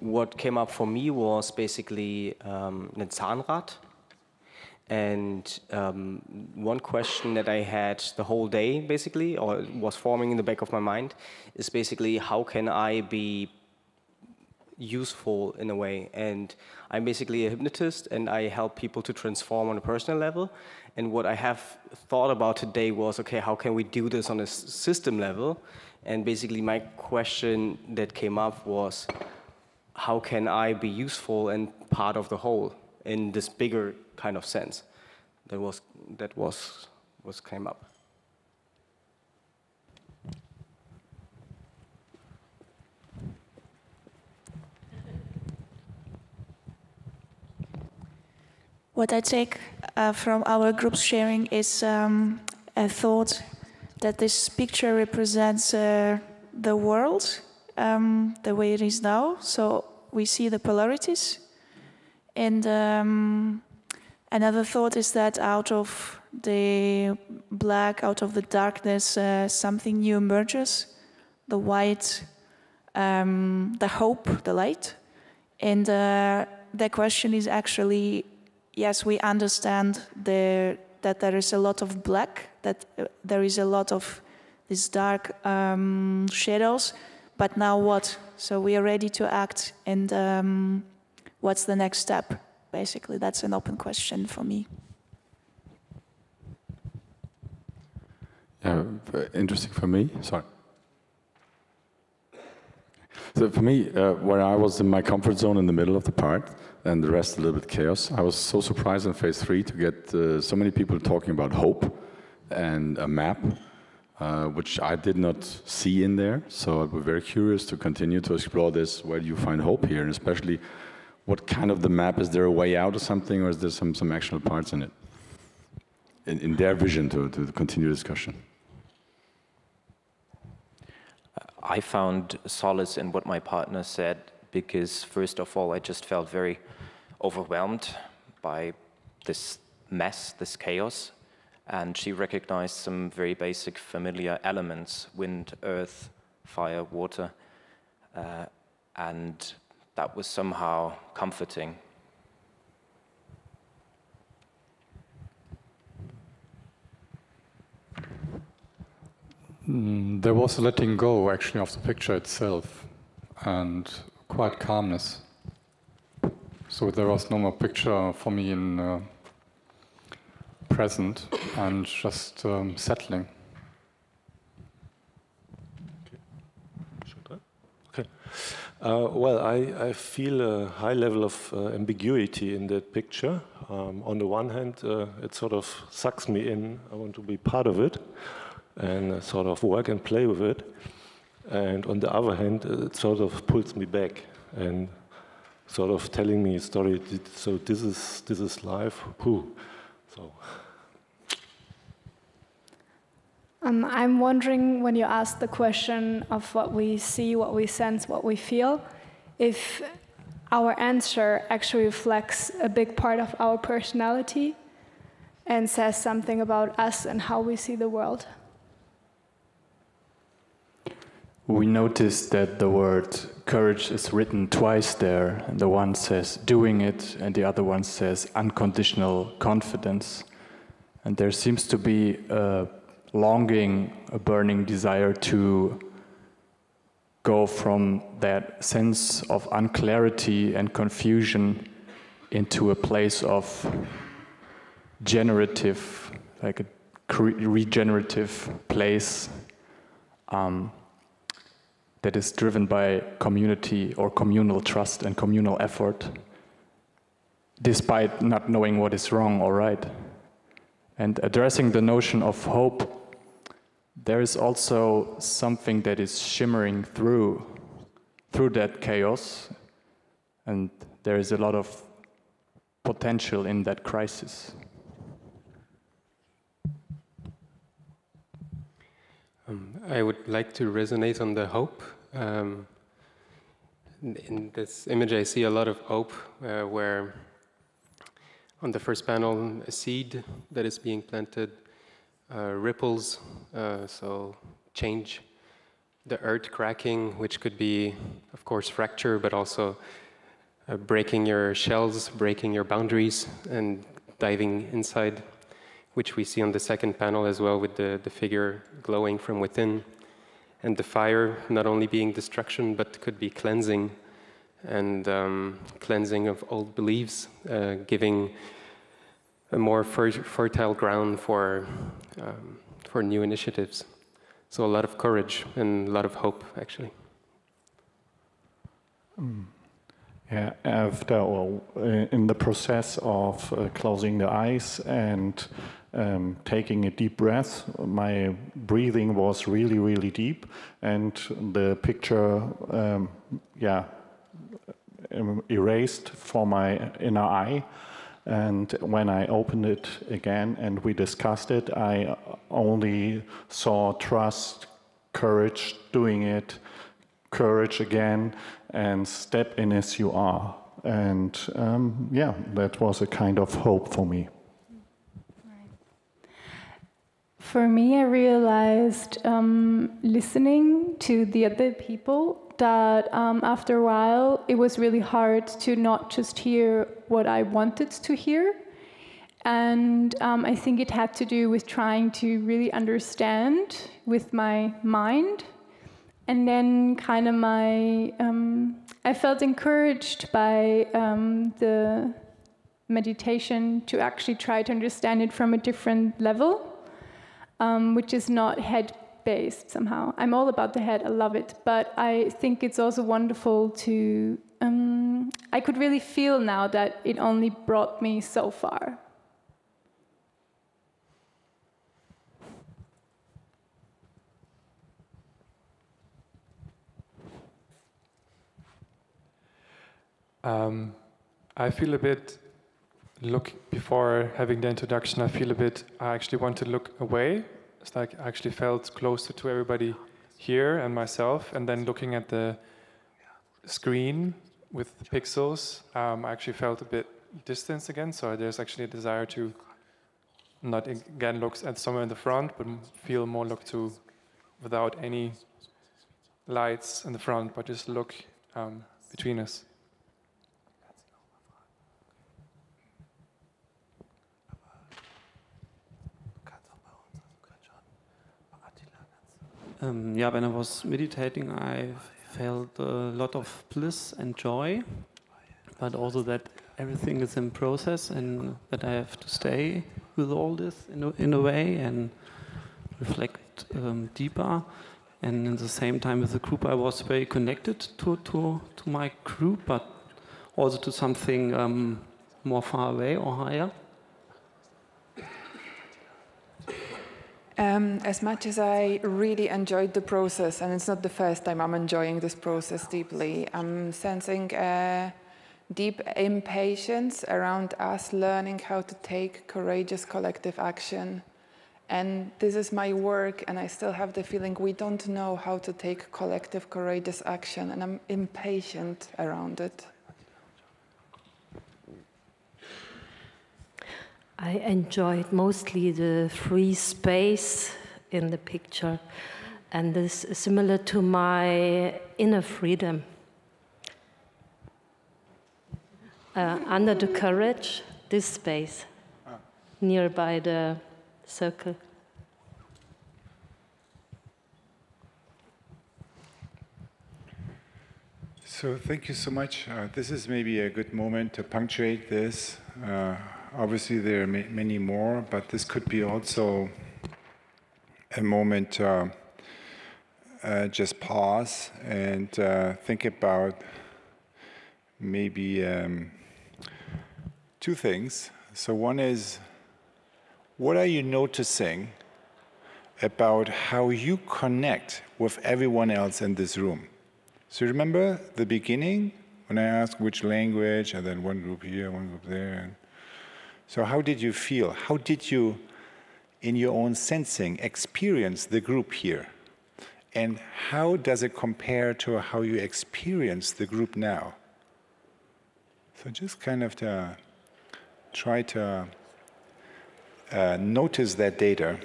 What came up for me was basically ein Zahnrad. And one question that I had the whole day, basically, or was forming in the back of my mind, is basically how can I be useful in a way. And I'm basically a hypnotist, and I help people to transform on a personal level. And what I have thought about today was, okay, how can we do this on a system level? And basically my question that came up was, how can I be useful and part of the whole in this bigger kind of sense? That was came up. What I take from our group's sharing is a thought that this picture represents the world the way it is now. So we see the polarities. And another thought is that out of the black, out of the darkness, something new emerges. The white, the hope, the light. And the question is actually, yes, we understand that there is a lot of black, that there is a lot of these dark shadows, but now what? So we are ready to act, and what's the next step? Basically, that's an open question for me. Yeah, interesting for me. Sorry. So for me, when I was in my comfort zone in the middle of the part, and the rest a little bit chaos, I was so surprised in phase 3 to get so many people talking about hope and a map, which I did not see in there. So I'd be very curious to continue to explore this. Where do you find hope here? And especially, what kind of the map? Is there a way out or something, or is there some actual parts in it? In their vision to continue discussion. I found solace in what my partner said, because first of all, I just felt very overwhelmed by this mess, this chaos, and she recognized some very basic familiar elements: wind, earth, fire, water, and that was somehow comforting. There was a letting go, actually, of the picture itself, and quite calmness. So there was no more picture for me in present, and just settling. Okay. Well, I feel a high level of ambiguity in that picture. On the one hand, it sort of sucks me in. I want to be part of it and sort of work and play with it. And on the other hand, it sort of pulls me back and sort of telling me a story. So this is life. Pooh. So. I'm wondering, when you ask the question of what we see, what we sense, what we feel, if our answer actually reflects a big part of our personality and says something about us and how we see the world. We noticed that the word courage is written twice there, and the one says doing it, and the other one says unconditional confidence. And there seems to be a longing, a burning desire to go from that sense of unclarity and confusion into a place of generative, like a regenerative place that is driven by community or communal trust and communal effort, despite not knowing what is wrong or right. And addressing the notion of hope, there is also something that is shimmering through that chaos, and there is a lot of potential in that crisis. I would like to resonate on the hope. In this image, I see a lot of hope, where on the first panel, a seed that is being planted, ripples, so change, the earth cracking, which could be, of course, fracture, but also breaking your shells, breaking your boundaries, and diving inside, which we see on the second panel as well, with the figure glowing from within. And the fire not only being destruction, but could be cleansing and cleansing of old beliefs, giving a more fertile ground for new initiatives. So a lot of courage and a lot of hope, actually. Yeah, in the process of closing the eyes and taking a deep breath, my breathing was really, really deep, and the picture, erased from my inner eye. And when I opened it again and we discussed it, I only saw trust, courage, doing it, courage again, and step in as you are. And that was a kind of hope for me. For me, I realized listening to the other people that after a while it was really hard to not just hear what I wanted to hear. And I think it had to do with trying to really understand with my mind. And then kind of I felt encouraged by the meditation to actually try to understand it from a different level, which is not head-based somehow. I'm all about the head, I love it, but I think it's also wonderful to, I could really feel now that it only brought me so far. I feel a bit, before having the introduction, I actually want to look away. It's like I actually felt closer to everybody here and myself, and then looking at the screen with the pixels, I actually felt a bit distance again, so there's actually a desire to not again look at somewhere in the front, but feel more look to without any lights in the front, but just look between us. When I was meditating, I felt a lot of bliss and joy, but also that everything is in process and that I have to stay with all this in a way and reflect deeper. And at the same time with the group, I was very connected to my group, but also to something more far away or higher. As much as I really enjoyed the process, and it's not the first time I'm enjoying this process deeply, I'm sensing a deep impatience around us learning how to take courageous collective action. And this is my work, and I still have the feeling we don't know how to take collective courageous action, and I'm impatient around it. I enjoyed mostly the free space in the picture, and this is similar to my inner freedom. Under the courage, this space, nearby the circle. So thank you so much. This is maybe a good moment to punctuate this. Obviously, there are many more, but this could be also a moment to just pause and think about maybe two things. So one is, what are you noticing about how you connect with everyone else in this room? So remember the beginning when I asked which language, and then one group here, one group there. So how did you feel? How did you, in your own sensing, experience the group here? And how does it compare to how you experience the group now? So just kind of to try to notice that data,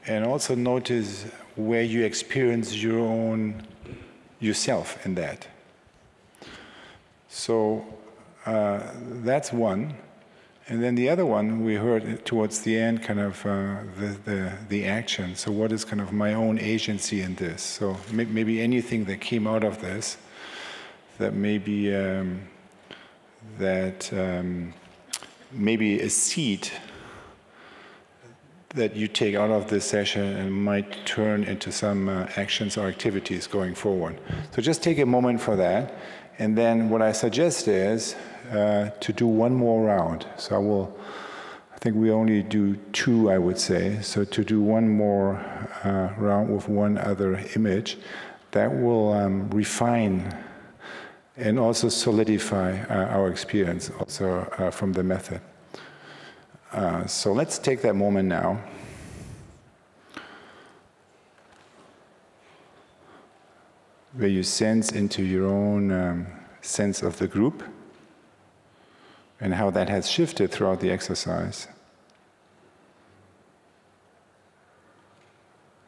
and also notice where you experience yourself in that. So that's one. And then the other one, we heard towards the end, kind of the action. So what is kind of my own agency in this? So maybe anything that came out of this. that maybe maybe a seed that you take out of this session and might turn into some actions or activities going forward. So just take a moment for that. And then what I suggest is to do one more round. So I think we only do 2, I would say. So to do one more round with one other image, that will refine and also solidify our experience also from the method. So let's take that moment now. Where you sense into your own sense of the group and how that has shifted throughout the exercise.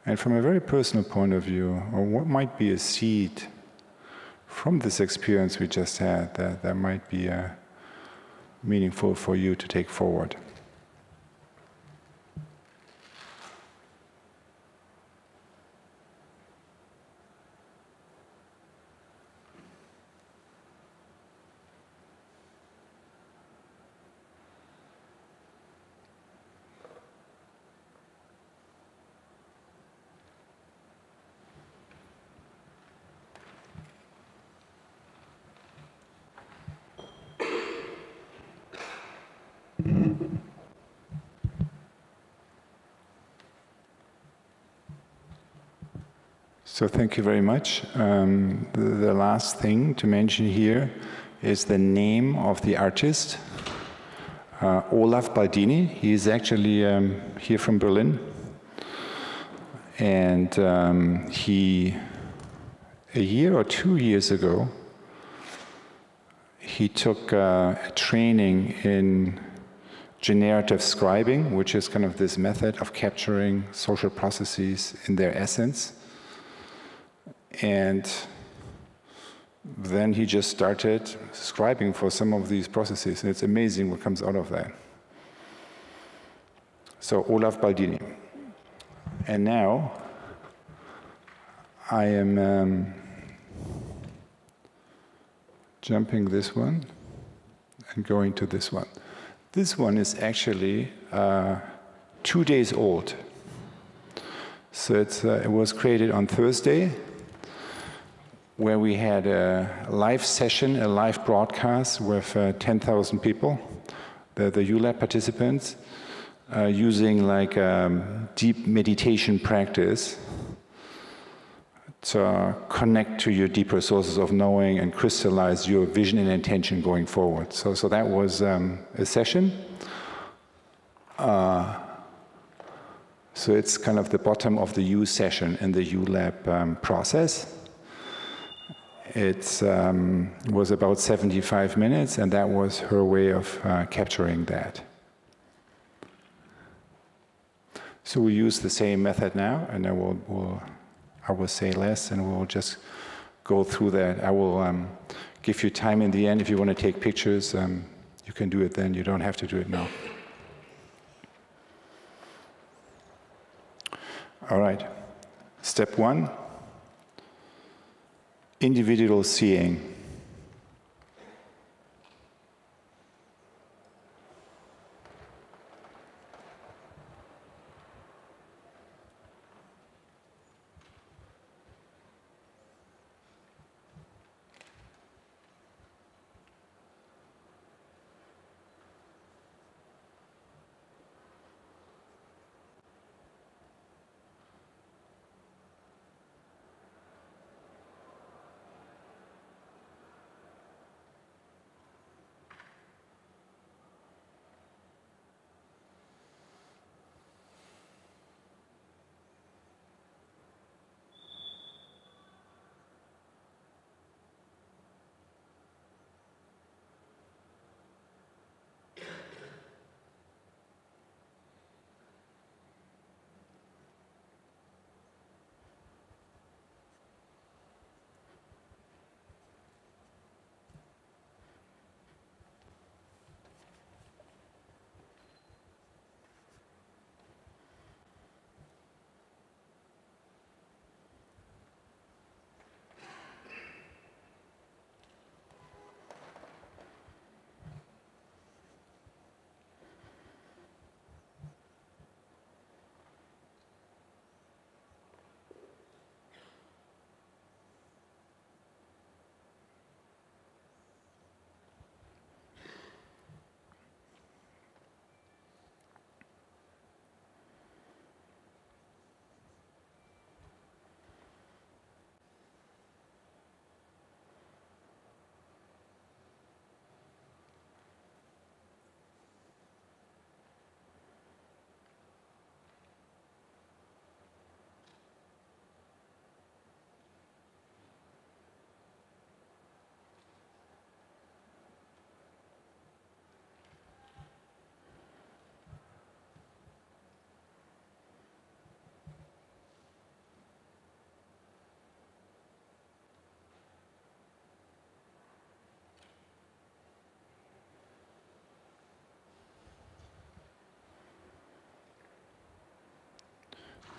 And from a very personal point of view, or what might be a seed from this experience we just had that might be meaningful for you to take forward. So thank you very much. The last thing to mention here is the name of the artist, Olaf Baldini. He is actually here from Berlin. And he, a year or 2 years ago, he took a training in Generative Scribing, which is kind of this method of capturing social processes in their essence. And then he just started scribing for some of these processes, and it's amazing what comes out of that. So Olaf Baldini. And now I am jumping this one and going to this one. This one is actually 2 days old. So it was created on Thursday, where we had a live session, a live broadcast with 10,000 people, the ULab participants, using like deep meditation practice to connect to your deeper sources of knowing and crystallize your vision and intention going forward. So that was a session. So it's kind of the bottom of the U session in the ULab process. It was about 75 minutes, and that was her way of capturing that. So we use the same method now, and I will say less, and we'll just go through that. I will give you time in the end. If you want to take pictures, you can do it then. You don't have to do it now. All right. Step 1. Individual seeing.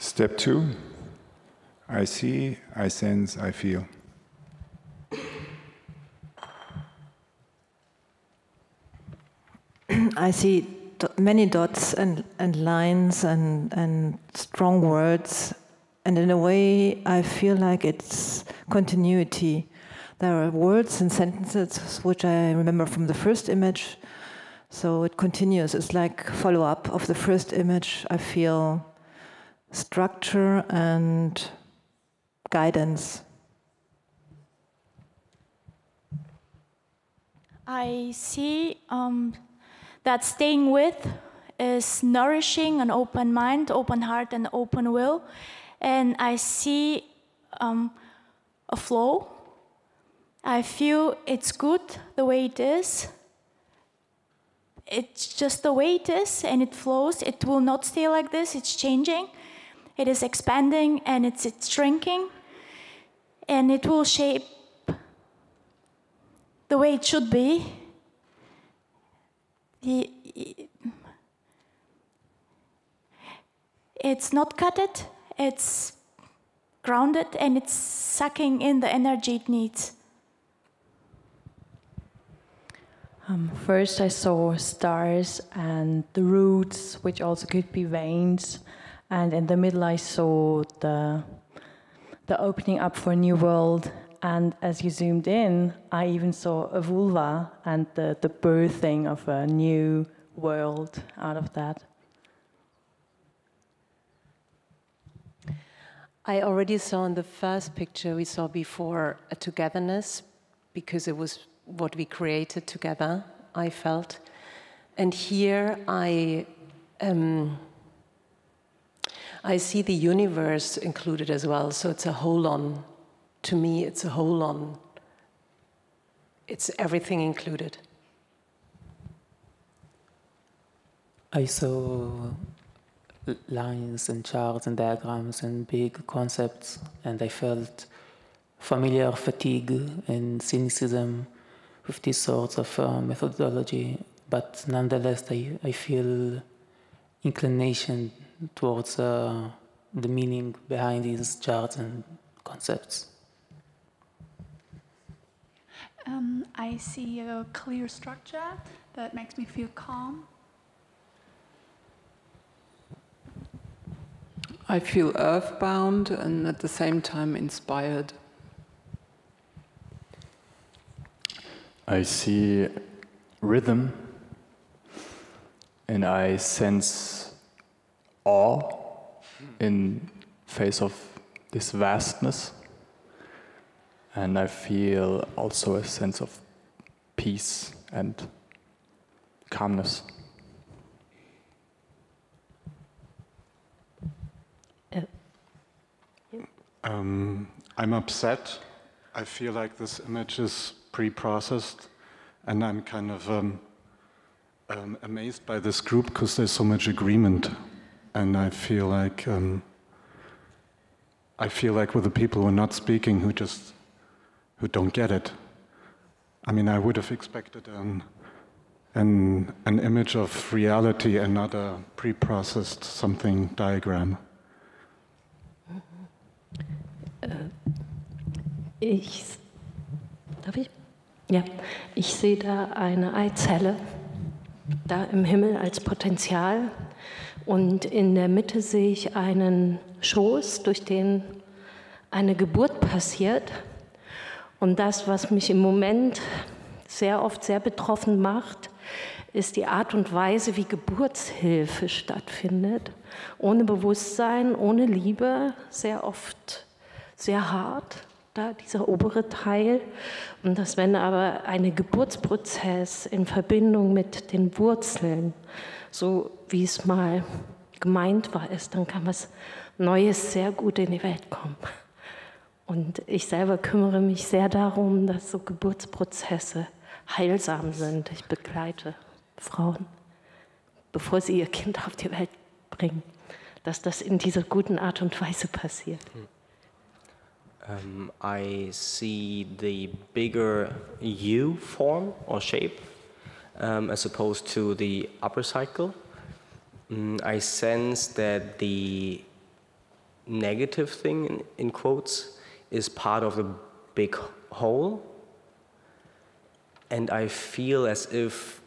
Step 2, I see, I sense, I feel. I see many dots and lines and strong words, and in a way I feel like it's continuity. There are words and sentences which I remember from the first image, so it continues. It's like follow-up of the first image. I feel structure and guidance. I see that staying with is nourishing an open mind, open heart, and open will. And I see a flow. I feel it's good the way it is. It's just the way it is, and it flows. It will not stay like this. It's changing. It is expanding, and it's shrinking. And it will shape the way it should be. It's not cutted, it's grounded, and it's sucking in the energy it needs. First I saw stars and the roots, which also could be veins, and in the middle I saw the opening up for a new world, and as you zoomed in, I even saw a vulva and the birthing of a new world out of that. I already saw in the first picture we saw before a togetherness, because it was what we created together, I felt. And here I see the universe included as well, so it's a whole on. To me, it's a whole on. It's everything included. I saw lines and charts and diagrams and big concepts, and I felt familiar fatigue and cynicism with these sorts of methodology, but nonetheless I feel inclination towards the meaning behind these charts and concepts. I see a clear structure that makes me feel calm. I feel earthbound and at the same time inspired. I see rhythm, and I sense awe in face of this vastness. And I feel also a sense of peace and calmness. I'm upset. I feel like this image is pre-processed, and I'm kind of amazed by this group because there's so much agreement, and I feel like with the people who are not speaking, who don't get it. I mean, I would have expected an image of reality and not a pre-processed something diagram. Darf ich? Ja, ich sehe da eine Eizelle, da im Himmel als Potenzial, und in der Mitte sehe ich einen Schoß, durch den eine Geburt passiert. Und das, was mich im Moment sehr oft sehr betroffen macht, ist die Art und Weise, wie Geburtshilfe stattfindet. Ohne Bewusstsein, ohne Liebe, sehr oft sehr hart, da dieser obere Teil. Und dass, wenn aber ein Geburtsprozess in Verbindung mit den Wurzeln, so wie es mal gemeint war, ist, dann kann was Neues sehr gut in die Welt kommen. Und ich selber kümmere mich sehr darum, dass so Geburtsprozesse heilsam sind. Ich begleite Frauen, bevor sie ihr Kind auf die Welt bringen, dass das in dieser guten Art und Weise passiert. I see the bigger U form or shape as opposed to the upper cycle. I sense that the negative thing, in quotes, is part of a big whole. And I feel as if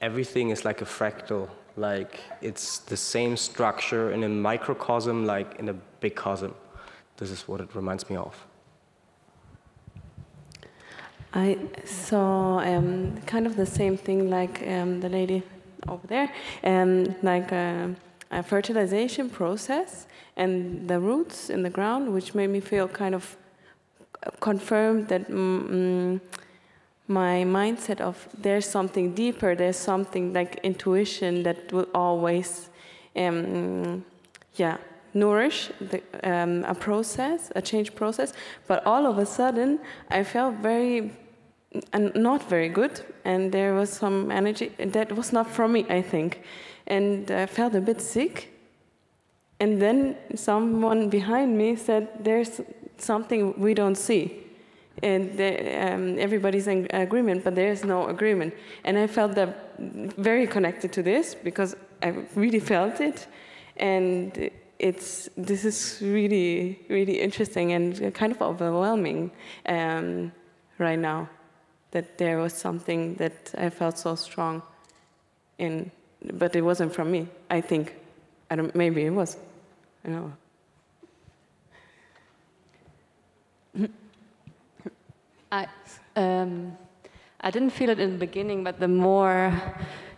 everything is like a fractal, like it's the same structure in a microcosm, like in a big cosm. This is what it reminds me of. I saw kind of the same thing like the lady over there, like a fertilization process and the roots in the ground, which made me feel kind of confirmed that my mindset of there's something deeper, there's something like intuition that will always nourish a process, a change process. But all of a sudden I felt not very good, and there was some energy that was not from me, I think, and I felt a bit sick. And then someone behind me said, there's something we don't see. And everybody's in agreement, but there is no agreement. And I felt that very connected to this, because I really felt it. And this is really, really interesting and kind of overwhelming right now, that there was something that I felt so strong in, but it wasn't from me, I think. Maybe it was, I don't know. I didn't feel it in the beginning, but the more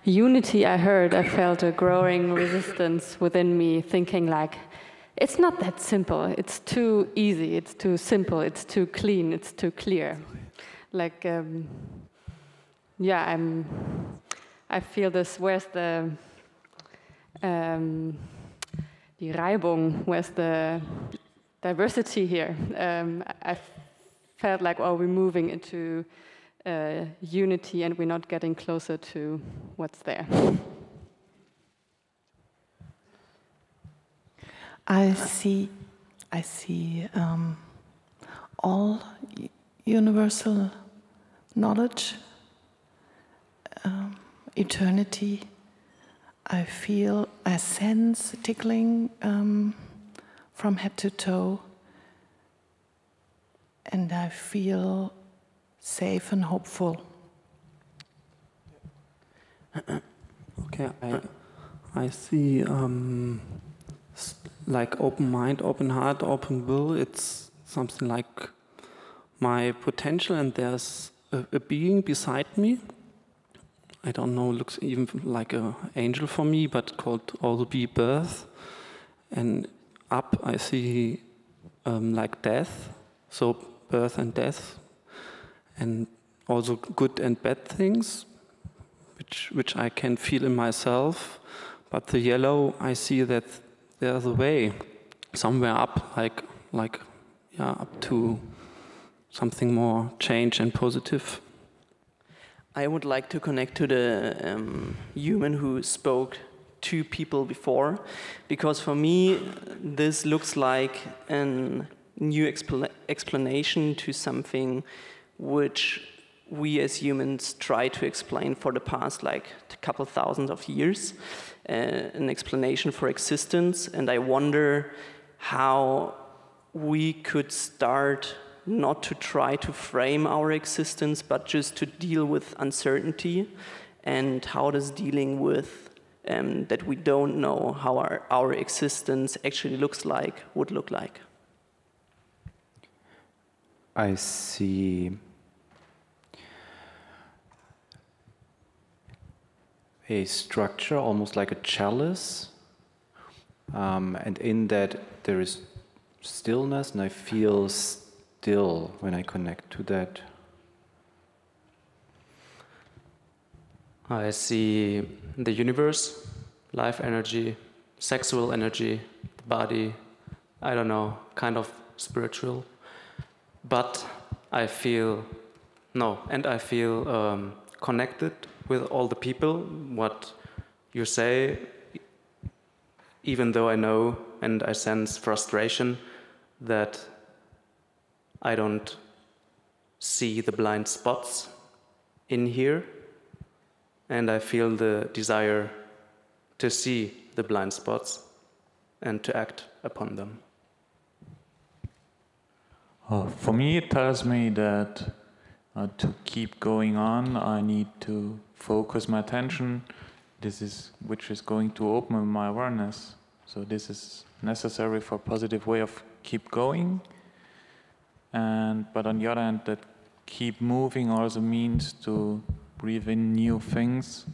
unity I heard, I felt a growing resistance within me, thinking like, it's not that simple, it's too easy, it's too simple, it's too clean, it's too clear. Like, I feel this, where's the, die Reibung, where's the diversity here? I felt like, oh, we're moving into unity and we're not getting closer to what's there. I see all universal knowledge, eternity. I sense tickling from head to toe, and I feel safe and hopeful. Okay, I see like open mind, open heart, open will. It's something like my potential, and there's a being beside me. I don't know, looks even like an angel for me, but called also be birth. And up I see like death, so birth and death, and also good and bad things, which I can feel in myself. But the yellow, I see that there's a way somewhere up, up to something more change and positive. I would like to connect to the human who spoke to people before, because for me this looks like a new explanation to something which we as humans try to explain for the past like a couple thousands of years, an explanation for existence. And I wonder how we could start not to try to frame our existence, but just to deal with uncertainty, and how does dealing with that we don't know how our existence actually would look like. I see a structure almost like a chalice, and in that there is stillness, and I feel still when I connect to that. I see the universe, life energy, sexual energy, the body, I don't know, kind of spiritual. But I feel connected with all the people, what you say, even though I know and I sense frustration that I don't see the blind spots in here, and I feel the desire to see the blind spots. and to act upon them? For me, it tells me that to keep going on, I need to focus my attention. Which is going to open my awareness. So this is necessary for a positive way of keep going. But on the other hand, that keep moving also means to breathe in new things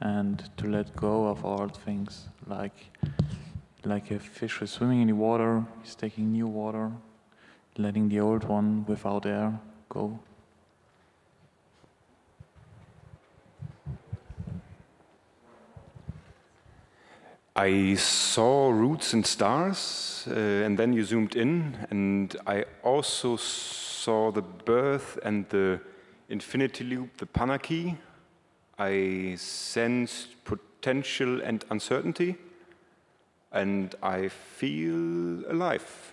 and to let go of old things. Like a fish is swimming in the water, he's taking new water, letting the old one without air go. I saw roots and stars, and then you zoomed in, and I also saw the birth and the infinity loop, the Panaki. I sensed potential and uncertainty, and I feel alive.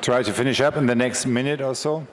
try to finish up in the next minute or so.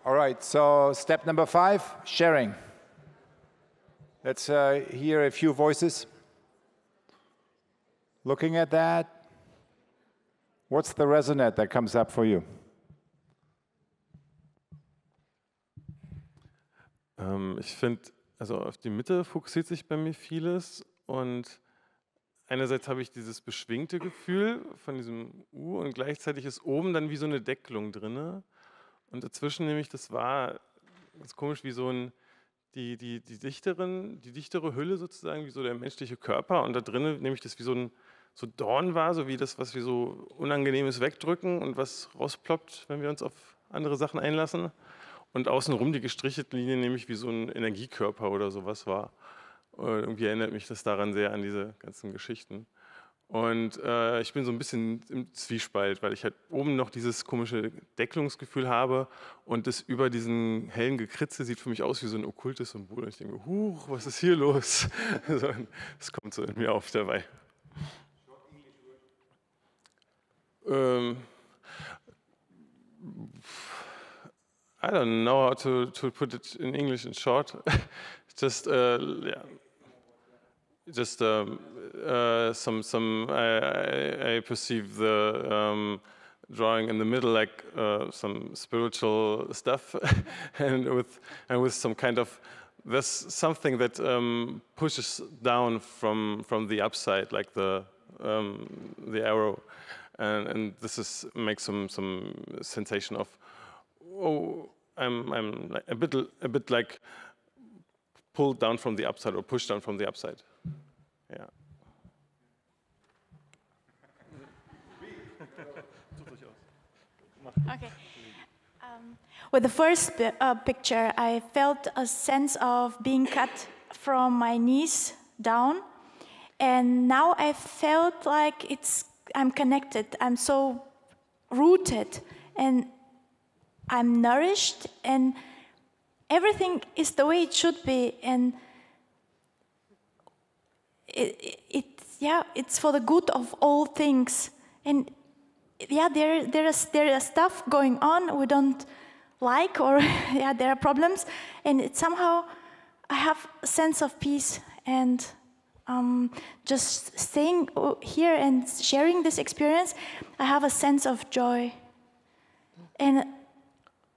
All right, so step number 5, sharing. Let's hear a few voices. Looking at that, what's the resonate that comes up for you? Ich finde, also auf die Mitte fokussiert sich bei mir vieles und einerseits habe ich dieses beschwingte Gefühl von diesem U und gleichzeitig ist oben dann wie so eine Deckelung drin. Und dazwischen nämlich, das war ganz komisch wie so ein, die dichtere Hülle sozusagen, wie so der menschliche Körper und da drinnen nämlich das wie so ein Dorn war, so wie das, was wir so Unangenehmes wegdrücken und was rausploppt, wenn wir uns auf andere Sachen einlassen. Und außenrum die gestrichelte Linie nämlich wie so ein Energiekörper oder sowas war. Und irgendwie erinnert mich das daran sehr an diese ganzen Geschichten. Und ich bin so ein bisschen im Zwiespalt, weil ich halt oben noch dieses komische Deckelungsgefühl habe und das über diesen hellen Gekritzel sieht für mich aus wie so ein okkultes Symbol. Und ich denke, huch, was ist hier los? Das kommt so in mir auf dabei. I don't know how to put it in English in short. Just yeah. Just I perceive the drawing in the middle like some spiritual stuff, and with some kind of there's something that pushes down from the upside, like the arrow, and this makes some sensation of I'm a bit like pulled down from the upside or pushed down from the upside. Yeah. Okay. With the first picture, I felt a sense of being cut from my knees down, and now I felt like I'm connected. I'm so rooted, and I'm nourished, and everything is the way it should be, and it's for the good of all things. And yeah, there is stuff going on we don't like, or yeah, there are problems, and it somehow I have a sense of peace, and just staying here and sharing this experience, I have a sense of joy.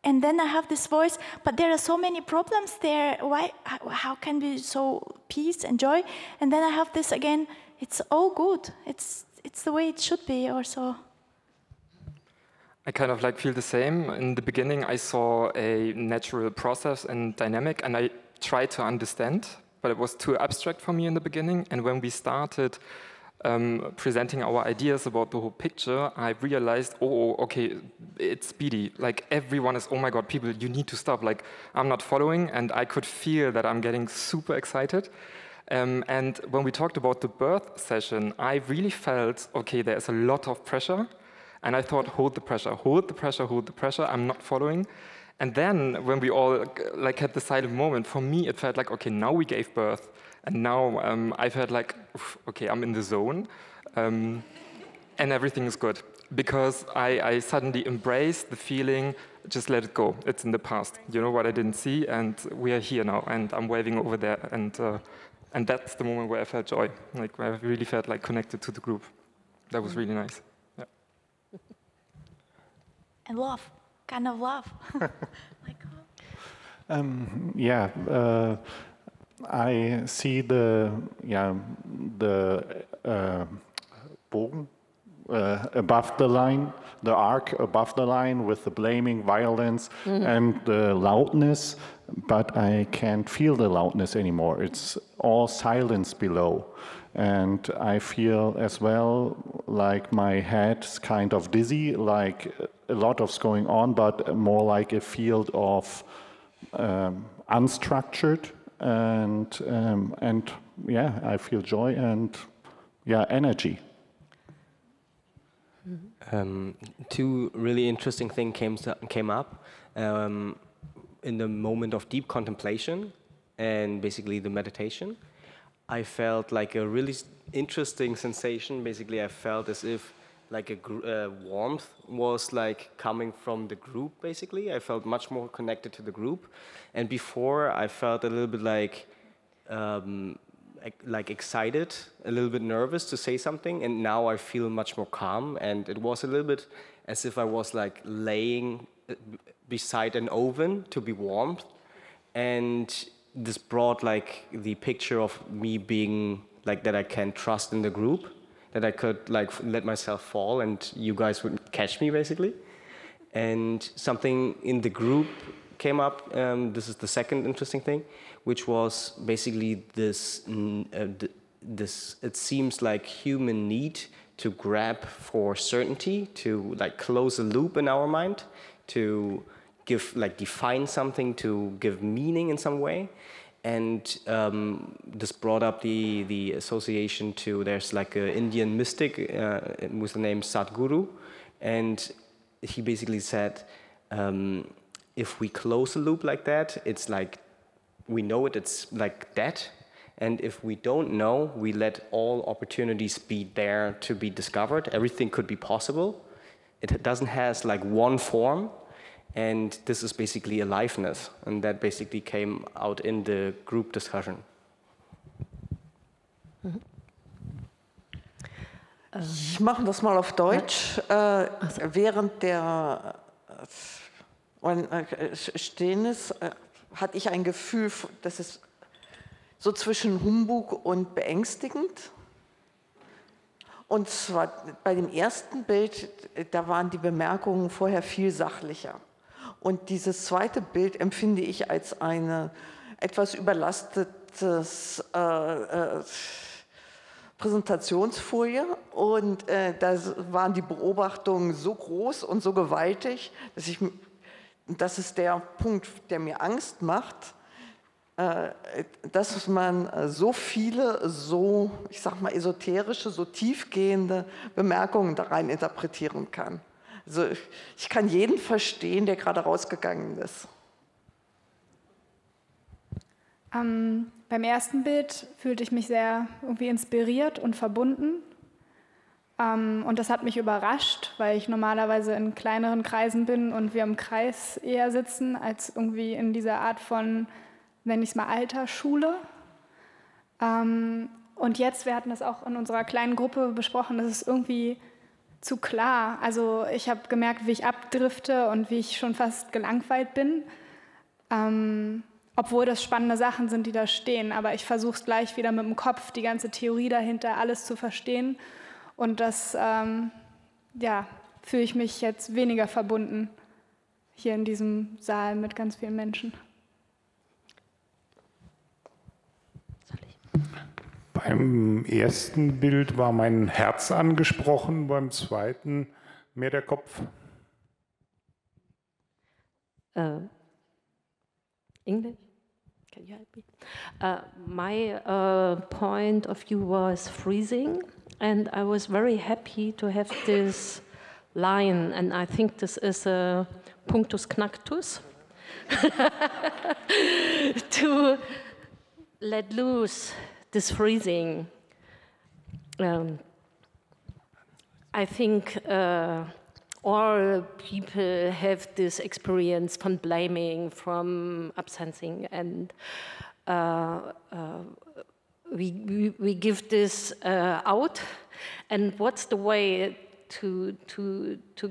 And then I have this voice, but there are so many problems there. Why? How can be so peace and joy? And then I have this again. It's all good. It's the way it should be, or so. I kind of feel the same. In the beginning, I saw a natural process and dynamic, and I tried to understand, but it was too abstract for me in the beginning. And when we started presenting our ideas about the whole picture, I realized, oh, okay, it's speedy. Everyone is, oh my God, people, you need to stop. I'm not following, and I could feel that I'm getting super excited. And when we talked about the birth session, I really felt, okay, there's a lot of pressure. And I thought, hold the pressure, hold the pressure, hold the pressure. I'm not following. And then when we all had the silent moment, for me, it felt like, okay, now we gave birth. And now I felt like, okay, I'm in the zone, and everything is good. because I suddenly embraced the feeling, just let it go, it's in the past. You know what I didn't see, and we are here now, and I'm waving over there, and that's the moment where I felt joy, like where I really felt like connected to the group. That was really nice. Yeah. And love, kind of love. I see the bogen above the line, the arc above the line with the blaming, violence, and the loudness, but I can't feel the loudness anymore. It's all silence below. And I feel as well like my head's kind of dizzy, like a lot of's going on, but more like a field of unstructured, and yeah, I feel joy and energy. Two really interesting things came up in the moment of deep contemplation and basically the meditation. I felt like a really interesting sensation. Basically, I felt as if like a warmth was like coming from the group, basically. I felt much more connected to the group. And before, I felt a little bit like excited, a little bit nervous to say something, and now I feel much more calm. And it was a little bit as if I was like laying beside an oven to be warmed. And this brought like the picture of me being like that I can trust in the group, that I could like let myself fall and you guys would catch me, basically. And something in the group came up, this is the second interesting thing, which was basically this, it seems like human need to grab for certainty, to like close a loop in our mind, to give, like define something, to give meaning in some way. And this brought up the association to, there's like an Indian mystic with the name Sadhguru, and he basically said, if we close a loop like that, it's like, we know it's like dead, and if we don't know, we let all opportunities be there to be discovered. Everything could be possible. It doesn't have like one form. And this is basically aliveness, and that basically came out in the group discussion. Ich mache das mal auf Deutsch. Während der Stillness hatte ich ein Gefühl, das ist so zwischen Humbug und beängstigend. Und zwar bei dem ersten Bild, da waren die Bemerkungen vorher viel sachlicher. Und dieses zweite Bild empfinde ich als eine etwas überlastetes Präsentationsfolie. Und da waren die Beobachtungen so groß und so gewaltig, das ist der Punkt, der mir Angst macht, dass man so viele, so, ich sag mal, esoterische, so tiefgehende Bemerkungen da rein interpretieren kann. Also ich kann jeden verstehen, der gerade rausgegangen ist. Beim ersten Bild fühlte ich mich sehr irgendwie inspiriert und verbunden. Und das hat mich überrascht, weil ich normalerweise in kleineren Kreisen bin und wir im Kreis eher sitzen, als irgendwie in dieser Art von, nenne ich es mal, Altersschule. Und jetzt, wir hatten das auch in unserer kleinen Gruppe besprochen, das ist irgendwie zu klar. Also ich habe gemerkt, wie ich abdrifte und wie ich schon fast gelangweilt bin, obwohl das spannende Sachen sind, die da stehen. Aber ich versuche es gleich wieder mit dem Kopf, die ganze Theorie dahinter, alles zu verstehen. Und das fühle ich mich jetzt weniger verbunden hier in diesem Saal mit ganz vielen Menschen. Beim ersten Bild war mein Herz angesprochen, beim zweiten mehr der Kopf. English? Can you help me? My point of view was freezing, and I was very happy to have this line, and I think this is a punctus knactus to let loose this freezing. I think all people have this experience from blaming, from absenting, and we give this out. And what's the way to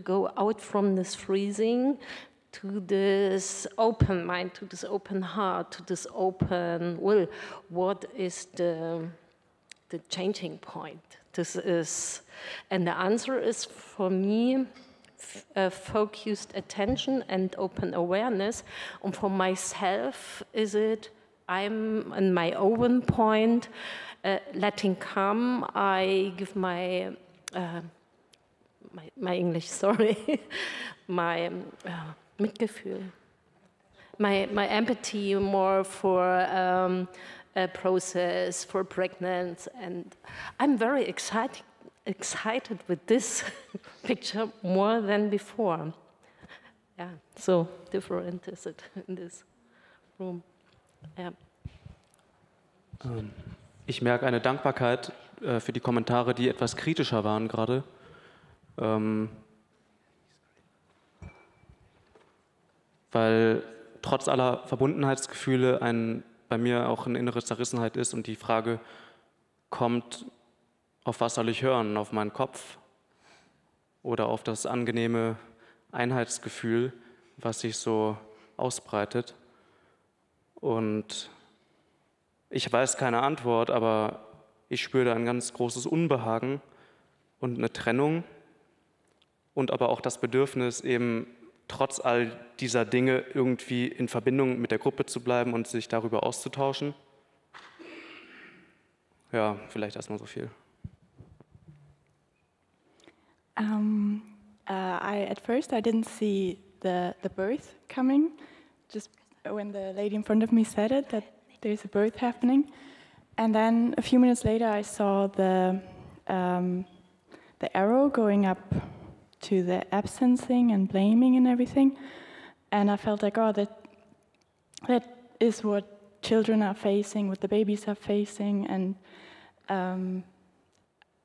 go out from this freezing to this open mind, to this open heart, to this open will? What is the changing point? This is, and the answer is for me, focused attention and open awareness. And for myself, is it I'm in my own point, letting come. I give my English, sorry, my Mitgefühl, my empathy more for a process, for pregnancy, and I'm very excited with this picture more than before. Yeah, so different is it in this room. Ja. Ich merke eine Dankbarkeit für die Kommentare, die etwas kritischer waren gerade. Weil trotz aller Verbundenheitsgefühle bei mir auch eine innere Zerrissenheit ist und die Frage kommt, auf was soll ich hören? Auf meinen Kopf oder auf das angenehme Einheitsgefühl, was sich so ausbreitet? Und ich weiß keine Antwort, aber ich spüre da ein ganz großes Unbehagen und eine Trennung und aber auch das Bedürfnis, eben trotz all dieser Dinge irgendwie in Verbindung mit der Gruppe zu bleiben und sich darüber auszutauschen. Ja, vielleicht erstmal so viel. At first I didn't see the birth coming, just when the lady in front of me said it, that there's a birth happening. And then a few minutes later I saw the arrow going up to the absencing and blaming and everything. And I felt like, oh, that is what children are facing, what the babies are facing, and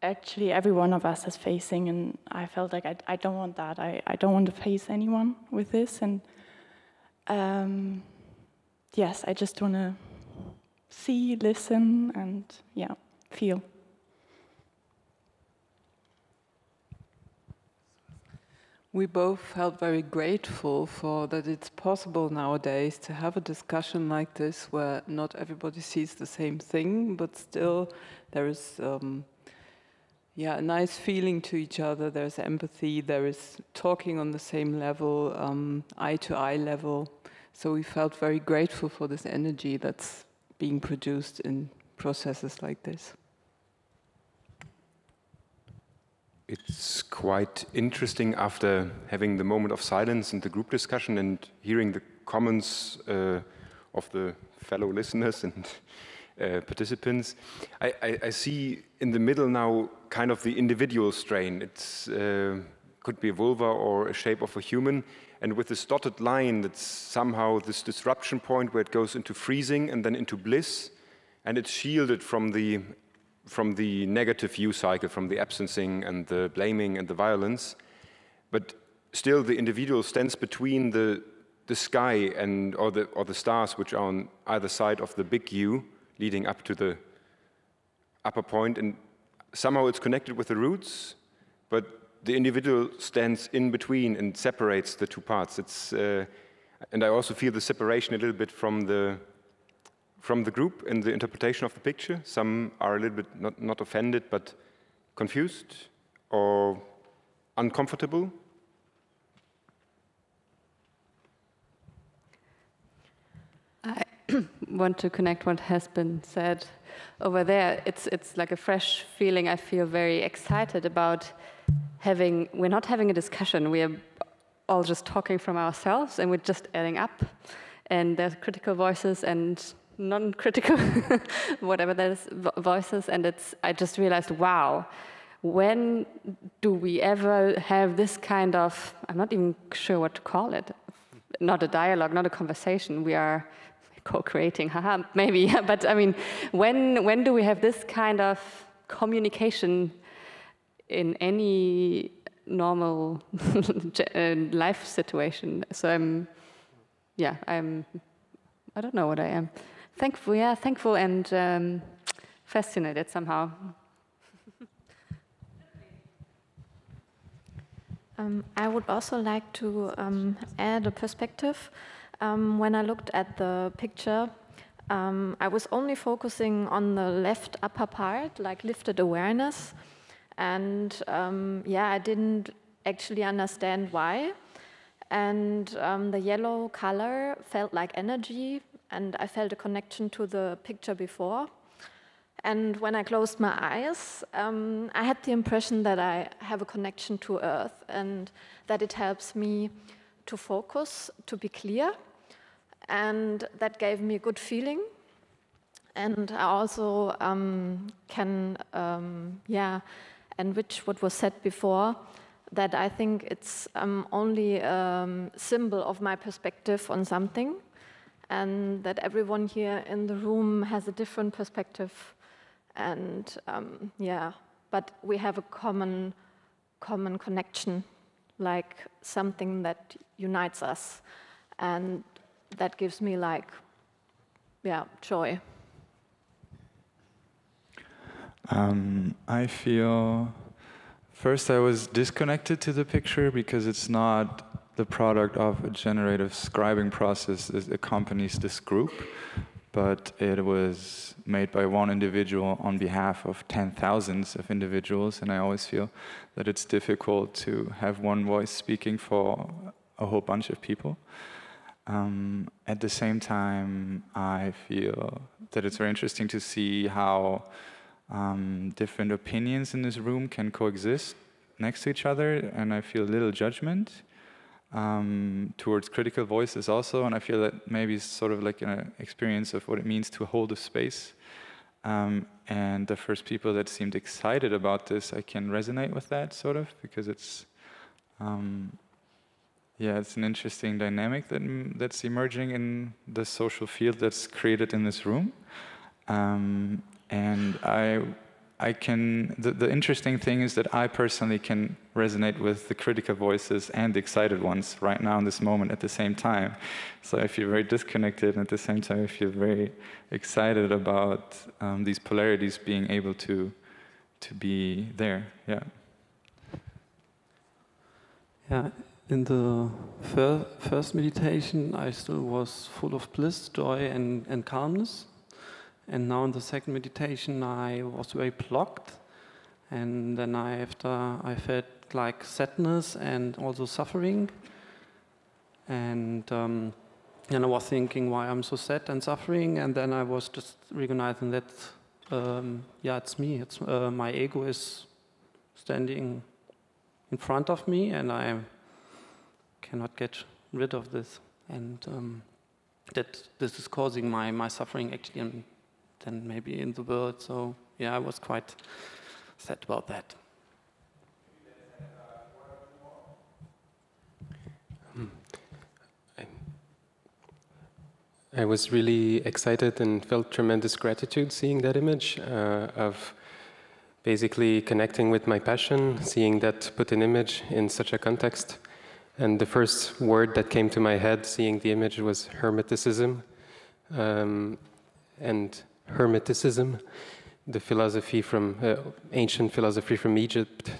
actually every one of us is facing. And I felt like I don't want that. I don't want to face anyone with this. And yes, I just want to see, listen, and yeah, feel. We both felt very grateful for that it's possible nowadays to have a discussion like this where not everybody sees the same thing, but still there is a nice feeling to each other, there's empathy, there is talking on the same level, eye-to-eye level. So we felt very grateful for this energy that's being produced in processes like this. It's quite interesting after having the moment of silence and the group discussion and hearing the comments of the fellow listeners and participants. I see in the middle now kind of the individual strain. It's could be a vulva or a shape of a human, and with this dotted line, that's somehow this disruption point where it goes into freezing and then into bliss, and it's shielded from the negative view cycle, from the absencing and the blaming and the violence. But still the individual stands between the sky and or the stars, which are on either side of the big U leading up to the upper point, and somehow it's connected with the roots, but the individual stands in between and separates the two parts. It's and I also feel the separation a little bit from the group in the interpretation of the picture. Some are a little bit not offended, but confused or uncomfortable. I want to connect what has been said over there. It's like a fresh feeling. I feel very excited about we're not having a discussion. We are all just talking from ourselves, and we're just adding up. And there's critical voices and non-critical, whatever that is, voices, and I just realized, wow, when do we ever have this kind of, I'm not even sure what to call it, not a dialogue, not a conversation, we are co-creating, haha, maybe, but I mean, when do we have this kind of communication in any normal life situation. So I don't know what I am. Thankful and fascinated somehow. I would also like to add a perspective. When I looked at the picture, I was only focusing on the left upper part, like lifted awareness. And I didn't actually understand why. And the yellow color felt like energy, and I felt a connection to the picture before. And when I closed my eyes, I had the impression that I have a connection to Earth and that it helps me to focus, to be clear. And that gave me a good feeling. And I also can enrich what was said before, that I think it's only a symbol of my perspective on something, and that everyone here in the room has a different perspective. And but we have a common connection, like something that unites us, and that gives me joy. I feel first I was disconnected to the picture because it's not the product of a generative scribing process that accompanies this group, but it was made by one individual on behalf of 10,000s of individuals, and I always feel that it's difficult to have one voice speaking for a whole bunch of people. At the same time, I feel that it's very interesting to see how different opinions in this room can coexist next to each other, and I feel little judgment towards critical voices also, and I feel that maybe it's sort of like an experience of what it means to hold a space. And the first people that seemed excited about this, I can resonate with that sort of, because it's it's an interesting dynamic that's emerging in the social field that's created in this room. And I can, the interesting thing is that I personally can resonate with the critical voices and the excited ones right now in this moment at the same time. So I feel very disconnected, and at the same time I feel very excited about these polarities being able to be there. Yeah. Yeah, in the first meditation I still was full of bliss, joy and calmness. And now in the second meditation, I was very blocked, and then I felt like sadness and also suffering. And I was thinking why I'm so sad and suffering, and then I was just recognizing that, it's me. It's my ego is standing in front of me, and I cannot get rid of this, and that this is causing my suffering actually. Than maybe in the world. So I was quite sad about that. I was really excited and felt tremendous gratitude seeing that image of basically connecting with my passion, seeing that put an image in such a context. And the first word that came to my head seeing the image was hermeticism. And Hermeticism, the philosophy from ancient philosophy from Egypt,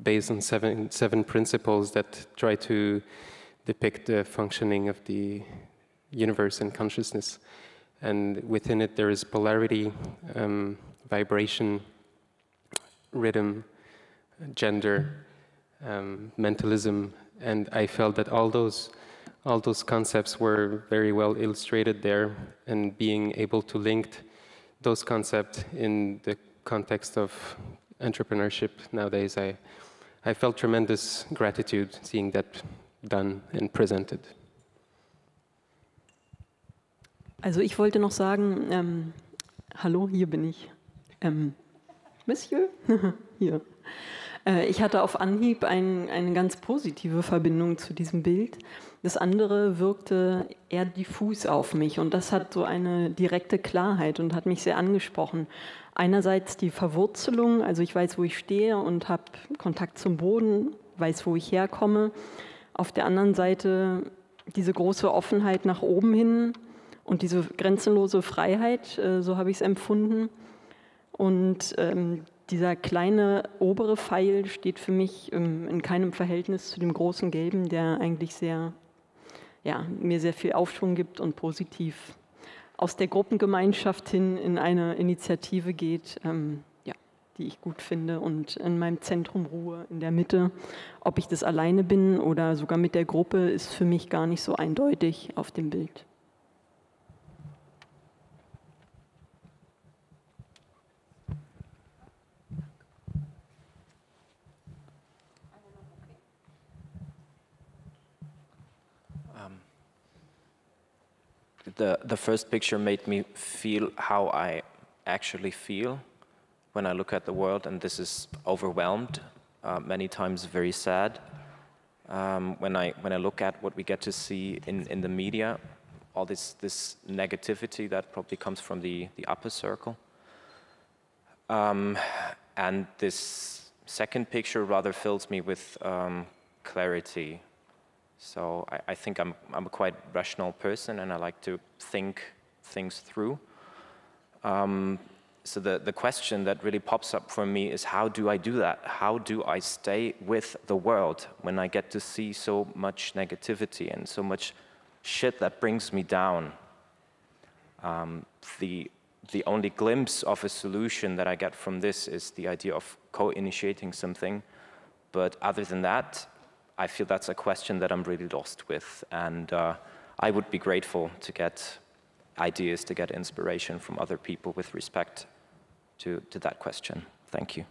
based on seven principles that try to depict the functioning of the universe and consciousness. And within it there is polarity, vibration, rhythm, gender, mentalism, and I felt that all those concepts were very well illustrated there, and being able to link those concepts in the context of entrepreneurship nowadays, I felt tremendous gratitude seeing that done and presented. Also ich wollte noch sagen, hallo, hier bin ich. Monsieur? Hier. Ich hatte auf Anhieb eine ganz positive Verbindung zu diesem Bild. Das andere wirkte eher diffus auf mich und das hat so eine direkte Klarheit und hat mich sehr angesprochen. Einerseits die Verwurzelung, also ich weiß, wo ich stehe und habe Kontakt zum Boden, weiß, wo ich herkomme. Auf der anderen Seite diese große Offenheit nach oben hin und diese grenzenlose Freiheit, so habe ich es empfunden. Und dieser kleine obere Pfeil steht für mich in keinem Verhältnis zu dem großen Gelben, der eigentlich mir sehr viel Aufschwung gibt und positiv aus der Gruppengemeinschaft hin in eine Initiative geht, die ich gut finde und in meinem Zentrum Ruhe, in der Mitte. Ob ich das alleine bin oder sogar mit der Gruppe, ist für mich gar nicht so eindeutig auf dem Bild. The first picture made me feel how I actually feel when I look at the world, and this is overwhelmed, many times very sad. When I look at what we get to see in the media, all this negativity that probably comes from the upper circle. And this second picture rather fills me with clarity. So I think I'm a quite rational person, and I like to think things through. So the question that really pops up for me is, how do I do that? How do I stay with the world when I get to see so much negativity and so much shit that brings me down? The only glimpse of a solution that I get from this is the idea of co-initiating something. But other than that, I feel that's a question that I'm really lost with, and I would be grateful to get ideas, to get inspiration from other people with respect to that question. Thank you.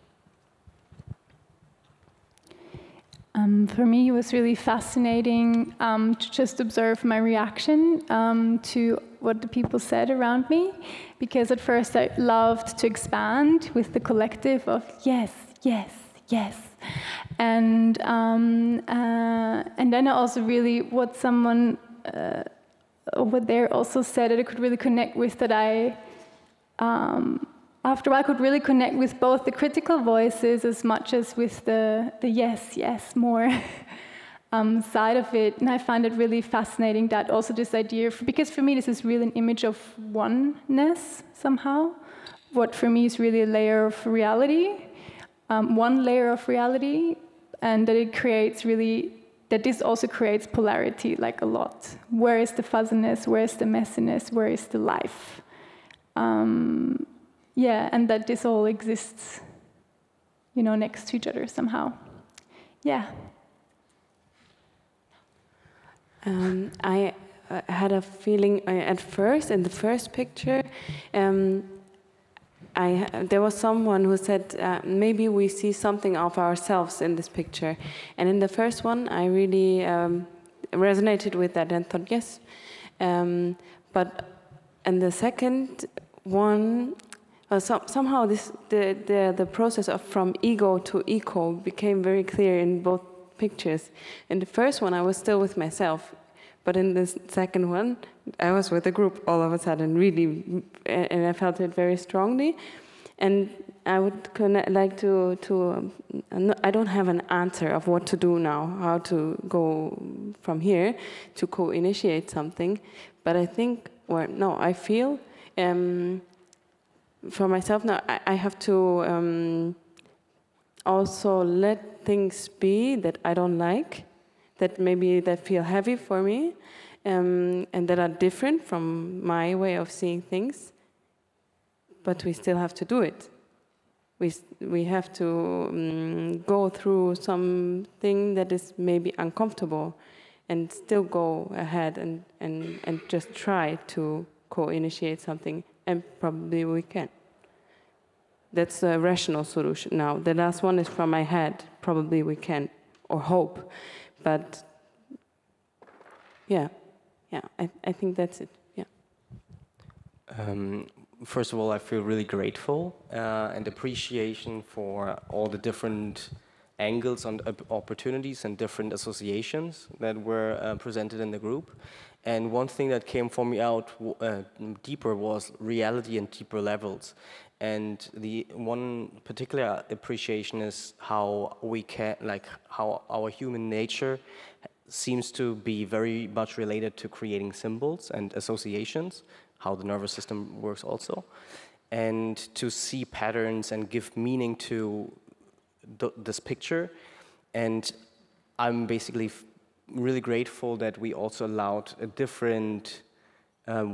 For me, it was really fascinating to just observe my reaction to what the people said around me, because at first I loved to expand with the collective of yes, yes, yes. And then I also really, what someone over there also said that I could really connect with, that after a while I could really connect with both the critical voices as much as with the yes, yes, more side of it. And I find it really fascinating that also this idea, because for me this is really an image of oneness somehow. What for me is really a layer of reality. One layer of reality, and that it creates really, that this also creates polarity, like a lot. Where is the fuzziness? Where is the messiness? Where is the life? And that this all exists, next to each other somehow. Yeah. I had a feeling at first, in the first picture, there was someone who said, maybe we see something of ourselves in this picture. And in the first one, I really resonated with that and thought, yes. But in the second one, somehow the process of from ego to eco became very clear in both pictures. In the first one, I was still with myself. But in the second one, I was with a group all of a sudden, really, and I felt it very strongly. And I would like to I don't have an answer of what to do now, how to go from here to co-initiate something. But I think, I feel, for myself now, I have to also let things be that I don't like, that feel heavy for me, and that are different from my way of seeing things. But we still have to do it. We have to go through something that is maybe uncomfortable, and still go ahead and just try to co-initiate something, and probably we can. That's a rational solution now. The last one is from my head. Probably we can, or hope. But I think that's it. Yeah. First of all, I feel really grateful and appreciation for all the different angles on opportunities and different associations that were presented in the group. And one thing that came for me out deeper was reality and deeper levels. And the one particular appreciation is how we can, like, how our human nature seems to be very much related to creating symbols and associations, how the nervous system works also, and to see patterns and give meaning to this picture. And I'm basically really grateful that we also allowed a different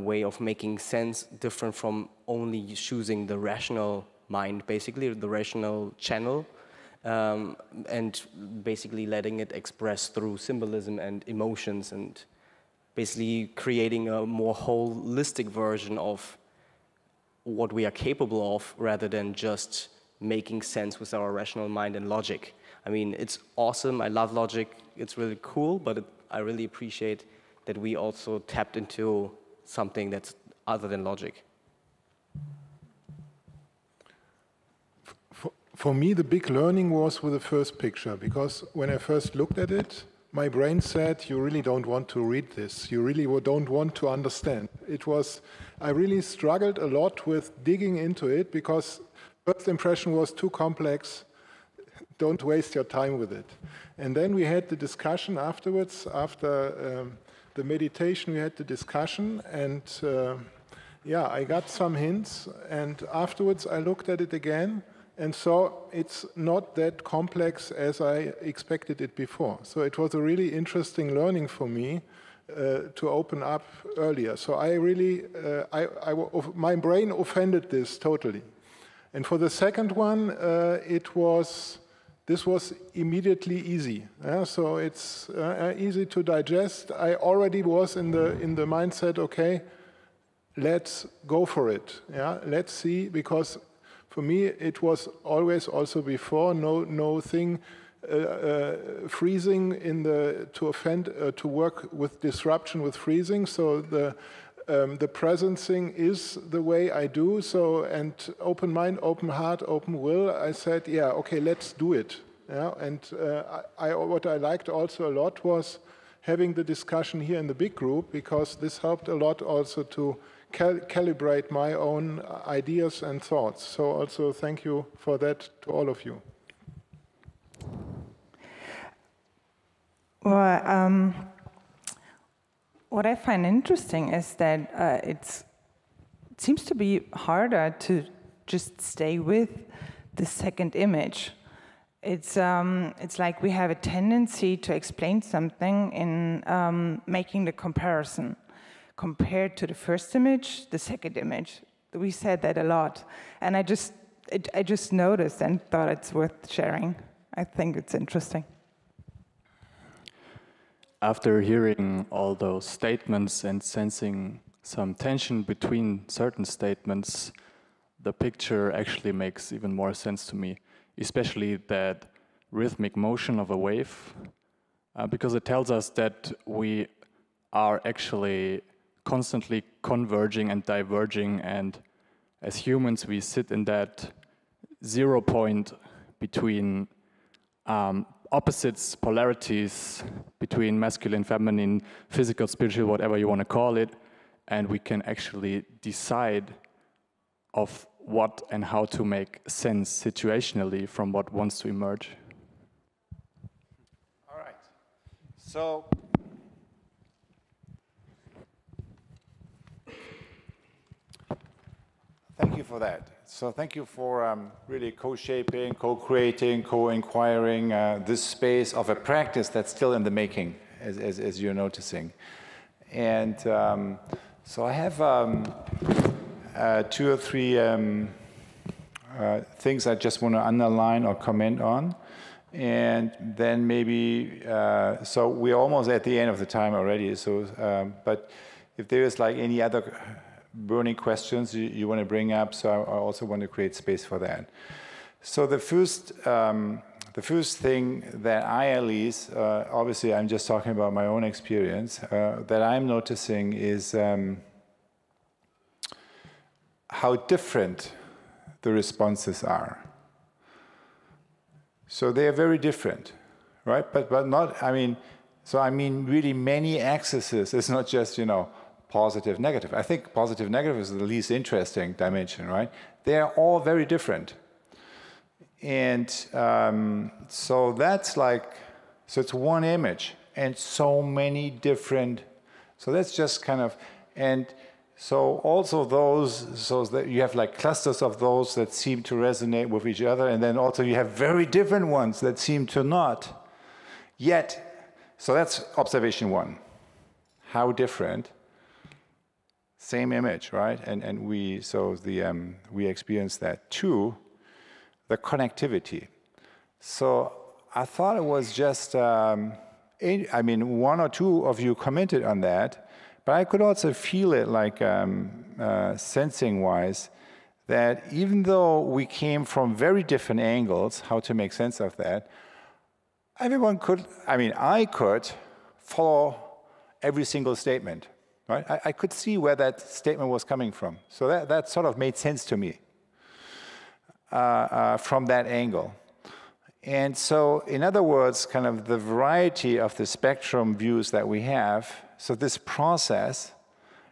way of making sense, different from only choosing the rational mind, basically, the rational channel, and basically letting it express through symbolism and emotions, and basically creating a more holistic version of what we are capable of, rather than just making sense with our rational mind and logic. I mean, it's awesome, I love logic, it's really cool, but I really appreciate that we also tapped into something that's other than logic. For me, the big learning was with the first picture, because when I first looked at it, my brain said, you really don't want to read this. You really don't want to understand. I really struggled a lot with digging into it, because first impression was too complex. Don't waste your time with it. And then we had the discussion afterwards, after the meditation, we had the discussion, and yeah, I got some hints, and afterwards I looked at it again, and saw it's not that complex as I expected it before. So it was a really interesting learning for me to open up earlier. So I really, my brain offended this totally. And for the second one, this was immediately easy. Yeah? So it's easy to digest. I already was in the mindset, okay, let's go for it. Yeah? Let's see, because for me, it was always also before no thing freezing to work with disruption with freezing. So the presencing is the way I do. So, and open mind, open heart, open will. I said, yeah, okay, let's do it. Yeah, and what I liked also a lot was having the discussion here in the big group, because this helped a lot also to calibrate my own ideas and thoughts. So also thank you for that to all of you. Well, what I find interesting is that it seems to be harder to just stay with the second image. It's like we have a tendency to explain something in making the comparison. Compared to the first image, the second image. We said that a lot. And I just noticed and thought it's worth sharing. I think it's interesting. After hearing all those statements and sensing some tension between certain statements, the picture actually makes even more sense to me, especially that rhythmic motion of a wave, because it tells us that we are actually constantly converging and diverging, and as humans we sit in that 0 point between opposites, polarities, between masculine, feminine, physical, spiritual, whatever you want to call it, and we can actually decide of what and how to make sense situationally from what wants to emerge. All right. So thank you for that. So thank you for really co-shaping, co-creating, co-inquiring this space of a practice that's still in the making, as you're noticing. And so I have 2 or 3 things I just want to underline or comment on. And then maybe, so we're almost at the end of the time already. So, but if there is like any other burning questions you want to bring up, so I also want to create space for that. So the first thing that I, at least, obviously I'm just talking about my own experience, that I'm noticing is how different the responses are. So they are very different, right? But not, I mean, so I mean really many axes. It's not just, you know, positive, negative. I think positive, negative is the least interesting dimension, right? They are all very different. And so that's like, so it's one image and so many different, so that's just kind of, and so also those, so that you have like clusters of those that seem to resonate with each other, and then also you have very different ones that seem to not. Yet, so that's observation one. How different? Same image, right? And we, so the, we experience that. Two, the connectivity. So I thought it was just, I mean, one or two of you commented on that, but I could also feel it like sensing-wise, that even though we came from very different angles, how to make sense of that, everyone could, I mean, I could follow every single statement, right? I could see where that statement was coming from. So that sort of made sense to me from that angle. And so, in other words, kind of the variety of the spectrum views that we have, so this process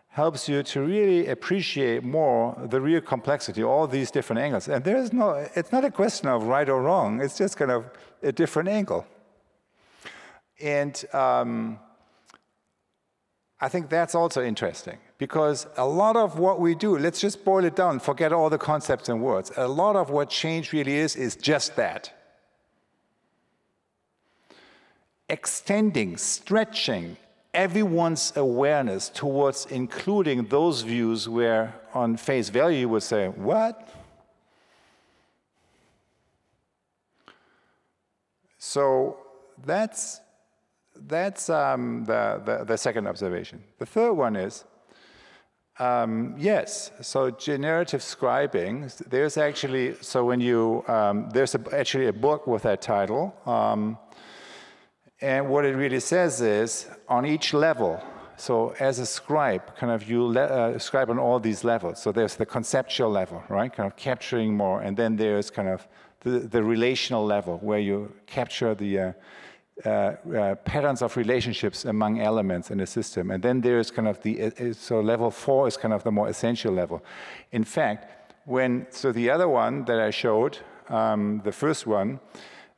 helps you to really appreciate more the real complexity, all these different angles. And there is no, it's not a question of right or wrong, it's just kind of a different angle. And I think that's also interesting, because a lot of what we do, let's just boil it down, forget all the concepts and words. A lot of what change really is just that. Extending, stretching everyone's awareness towards including those views where on face value you would say, what? So that's the second observation. The third one is, yes, so generative scribing, there's actually, so when you, there's actually a book with that title, and what it really says is, on each level, so as a scribe, kind of you scribe on all these levels. So there's the conceptual level, right, kind of capturing more, and then there's kind of the relational level, where you capture the patterns of relationships among elements in the system. And then there's kind of the, so level 4 is kind of the more essential level. In fact, so the other one that I showed, the first one,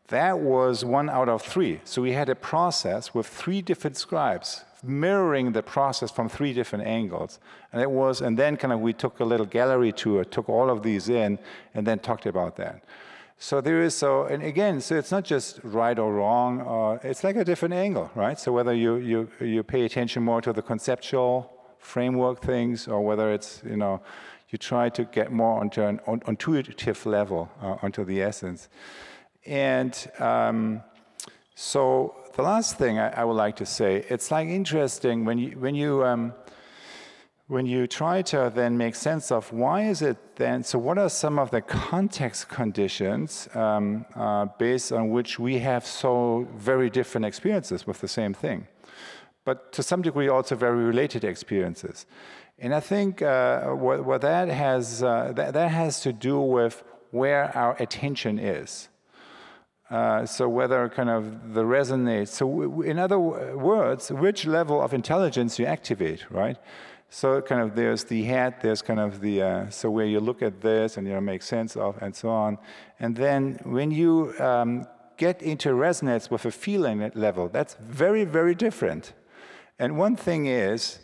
that was 1 out of 3. So we had a process with 3 different scribes mirroring the process from 3 different angles. And it was, and then kind of we took a little gallery tour, took all of these in, and then talked about that. So there is, so, and again, so it's not just right or wrong, it's like a different angle, right? So whether you pay attention more to the conceptual framework things, or whether it's, you know, you try to get more onto an intuitive level, onto the essence. And so the last thing I would like to say, it's like interesting when you try to then make sense of why is it then, so what are some of the context conditions based on which we have so very different experiences with the same thing, but to some degree also very related experiences. And I think what that has to do with where our attention is. So whether kind of the resonates, so in other words, which level of intelligence you activate, right? So kind of there's the head, there's kind of the, so where you look at this and you know, make sense of and so on. And then when you get into resonance with a feeling level, that's very, very different. And one thing is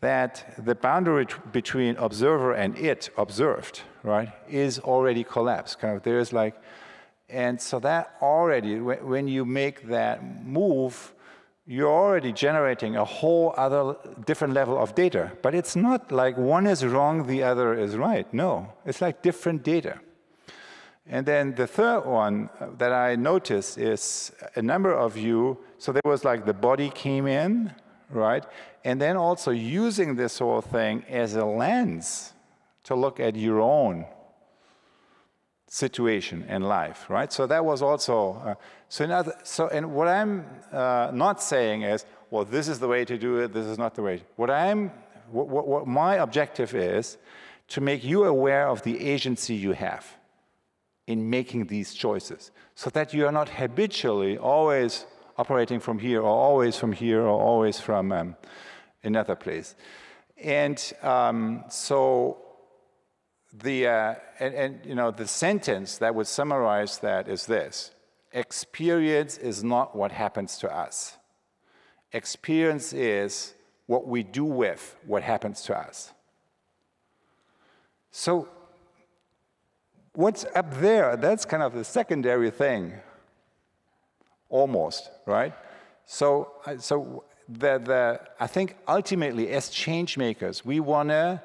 that the boundary between observer and it, observed, right, is already collapsed. Kind of there's like, and so that already, when you make that move, you're already generating a whole other different level of data. But it's not like one is wrong, the other is right. No, it's like different data. And then the third one that I noticed is a number of you, so there was like the body came in, right? And then also using this whole thing as a lens to look at your own situation in life, right? So that was also, and what I'm not saying is, well, this is the way to do it, this is not the way. What my objective is to make you aware of the agency you have. in making these choices, so that you are not habitually always operating from here, or always from here, or always from another place. And so the the sentence that would summarize that is this: experience is not what happens to us. Experience is what we do with what happens to us. So what's up there, that's kind of the secondary thing, almost, right? So I think ultimately as change makers, we want to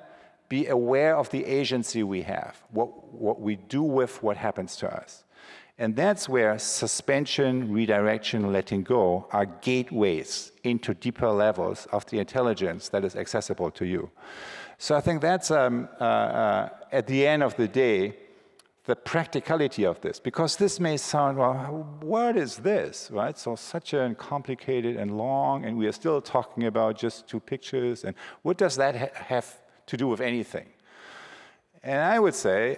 be aware of the agency we have, what we do with what happens to us. And that's where suspension, redirection, letting go are gateways into deeper levels of the intelligence that is accessible to you. So I think that's, at the end of the day, the practicality of this. Because this may sound, well, what is this, right? So such a complicated and long, and we are still talking about just 2 pictures, and what does that have to do with anything? And I would say,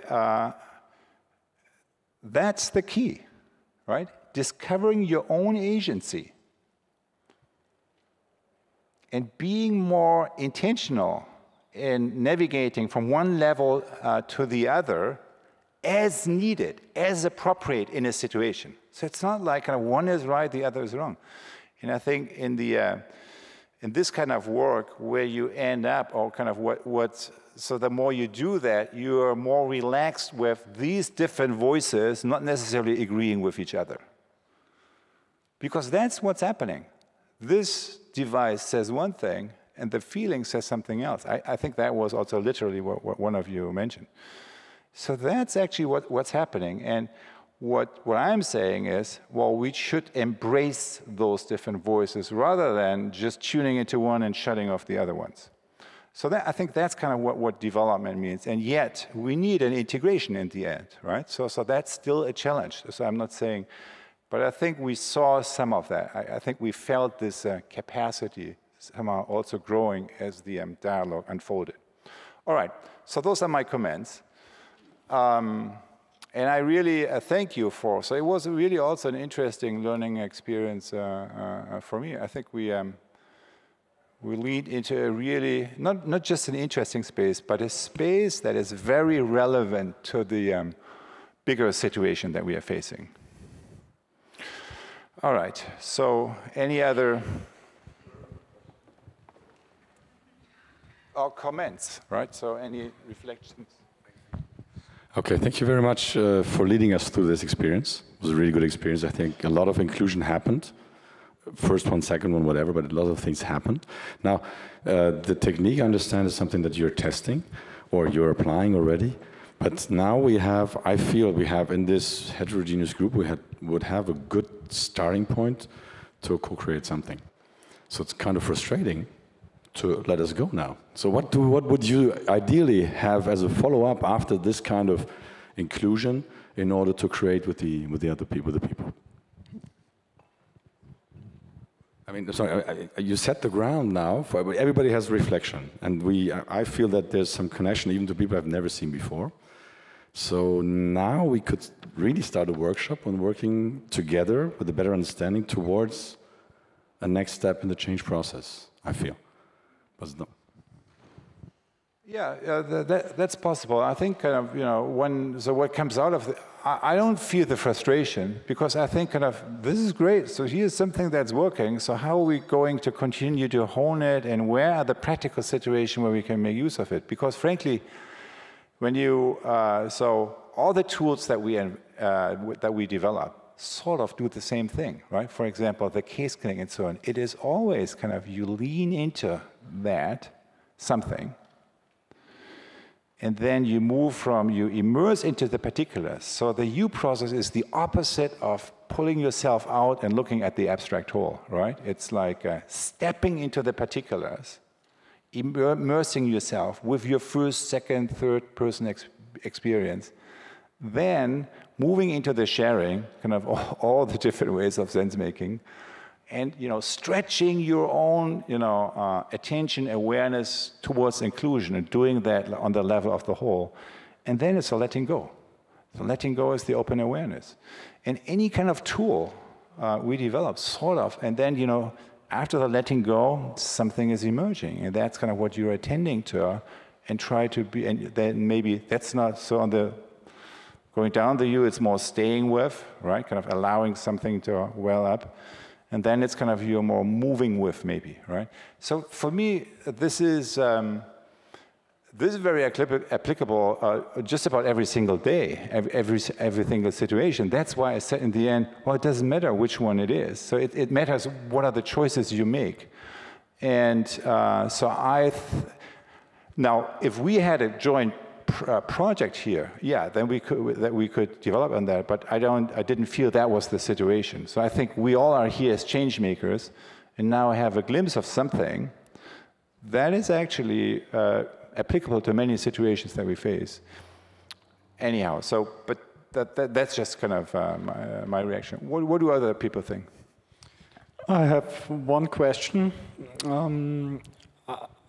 that's the key, right? Discovering your own agency and being more intentional in navigating from one level to the other as needed, as appropriate in a situation. So it's not like kind of one is right, the other is wrong. And I think in this kind of work where you end up, or kind of so the more you do that, you are more relaxed with these different voices, not necessarily agreeing with each other. Because that's what's happening. This device says one thing, and the feeling says something else. I think that was also literally what one of you mentioned. So that's actually what's happening. And what I'm saying is, well, we should embrace those different voices rather than just tuning into one and shutting off the other ones. So I think that's kind of what development means. And yet, we need an integration in the end, right? So that's still a challenge. So I'm not saying, but I think we saw some of that. I think we felt this capacity somehow also growing as the dialogue unfolded. All right, so those are my comments. And I really thank you so it was really also an interesting learning experience for me. I think we lead into a really, not just an interesting space, but a space that is very relevant to the bigger situation that we are facing. All right, so any other comments, right? So any reflections? Okay, thank you very much for leading us through this experience. It was a really good experience. I think a lot of inclusion happened. First one, second one, whatever, but a lot of things happened. Now, the technique, I understand, is something that you're testing or you're applying already. But now I feel we have in this heterogeneous group, would have a good starting point to co-create something. So it's kind of frustrating to let us go now. So what would you ideally have as a follow-up after this kind of inclusion in order to create with the other people, the people? I mean, sorry, you set the ground now. Everybody has reflection, and I feel that there's some connection even to people I've never seen before. So now we could really start a workshop on working together with a better understanding towards a next step in the change process, I feel. Yeah, that's possible. I think kind of, so what comes out of I don't feel the frustration, because I think kind of, this is great, so here's something that's working, so how are we going to continue to hone it, and where are the practical situations where we can make use of it? Because frankly, when so all the tools that we develop sort of do the same thing, right? For example, the case cleaning and so on. It is always kind of, you lean into that something, and then you you immerse into the particulars. So the you process is the opposite of pulling yourself out and looking at the abstract whole, right? It's like stepping into the particulars, immersing yourself with your first, second, third person experience, then moving into the sharing, kind of all the different ways of sense making, and stretching your own attention, awareness towards inclusion, and doing that on the level of the whole. And then it's a letting go. So letting go is the open awareness. And any kind of tool we develop, sort of, and then, you know, after the letting go, something is emerging, and that's kind of what you're attending to, and try to be, and then maybe that's not so on the going down the U, it's more staying with, right? Kind of allowing something to well up. And then it's kind of you're more moving with maybe, right? So for me, this is very applicable just about every single day, every single situation. That's why I said in the end, well, it doesn't matter which one it is. So it matters what are the choices you make. And now, if we had a joint project here, yeah, then we could develop on that. But I didn't feel that was the situation. So I think we all are here as change makers, and now I have a glimpse of something that is actually applicable to many situations that we face. Anyhow, so but that's just kind of my reaction. What do other people think? I have one question.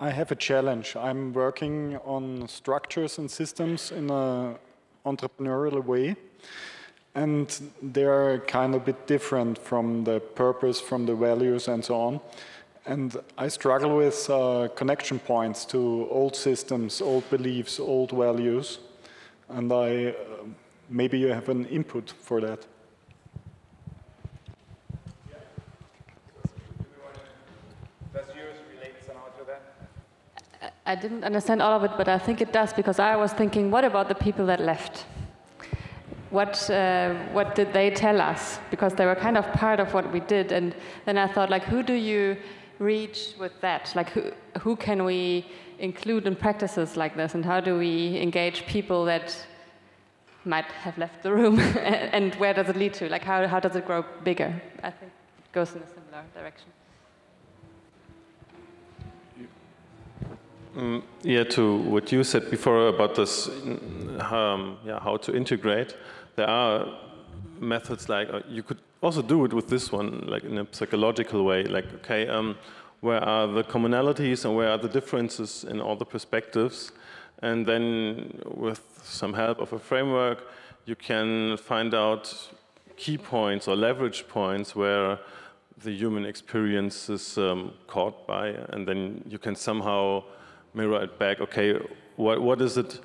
I have a challenge. I'm working on structures and systems in an entrepreneurial way, and they're kind of a bit different from the purpose, from the values, and so on. And I struggle with connection points to old systems, old beliefs, old values, and maybe you have an input for that. I didn't understand all of it, but I think it does, because I was thinking, what about the people that left? What did they tell us? Because they were kind of part of what we did, and then I thought, like, who do you reach with that? Like, who can we include in practices like this, and how do we engage people that might have left the room, and where does it lead to? Like, how does it grow bigger? I think it goes in a similar direction. Yeah, to what you said before about this, how to integrate. There are methods like you could also do it with this one, like in a psychological way. Like, okay, where are the commonalities and where are the differences in all the perspectives? And then, with some help of a framework, you can find out key points or leverage points where the human experience is caught by, and then you can somehow mirror it back. Okay, what is it?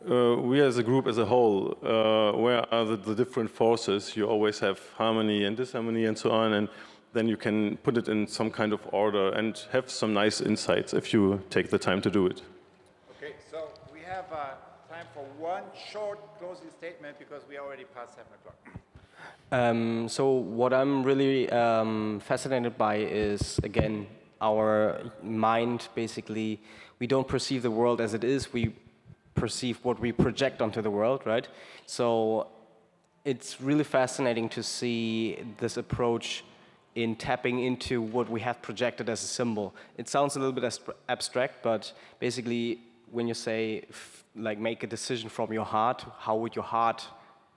We as a group as a whole, where are the different forces? You always have harmony and disharmony and so on, and then you can put it in some kind of order and have some nice insights if you take the time to do it. Okay, so we have time for one short closing statement because we are already past 7 o'clock. So what I'm really fascinated by is, again, our mind. Basically, we don't perceive the world as it is, we perceive what we project onto the world, right? So it's really fascinating to see this approach in tapping into what we have projected as a symbol. It sounds a little bit abstract, but basically when you say, like, make a decision from your heart, how would your heart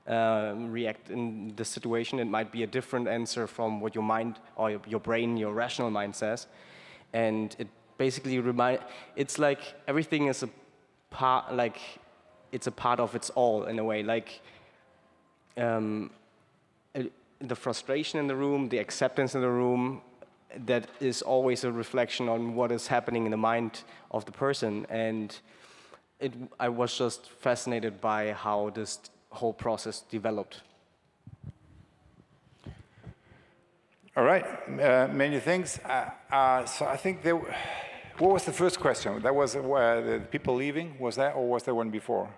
react in this situation? It might be a different answer from what your mind or your brain, your rational mind says. And it basically it's like everything is a part, like it's a part of its all in a way. Like the frustration in the room, the acceptance in the room, that is always a reflection on what is happening in the mind of the person. And I was just fascinated by how this whole process developed. All right, many thanks. So I think what was the first question? That was the people leaving, was that, or was there one before?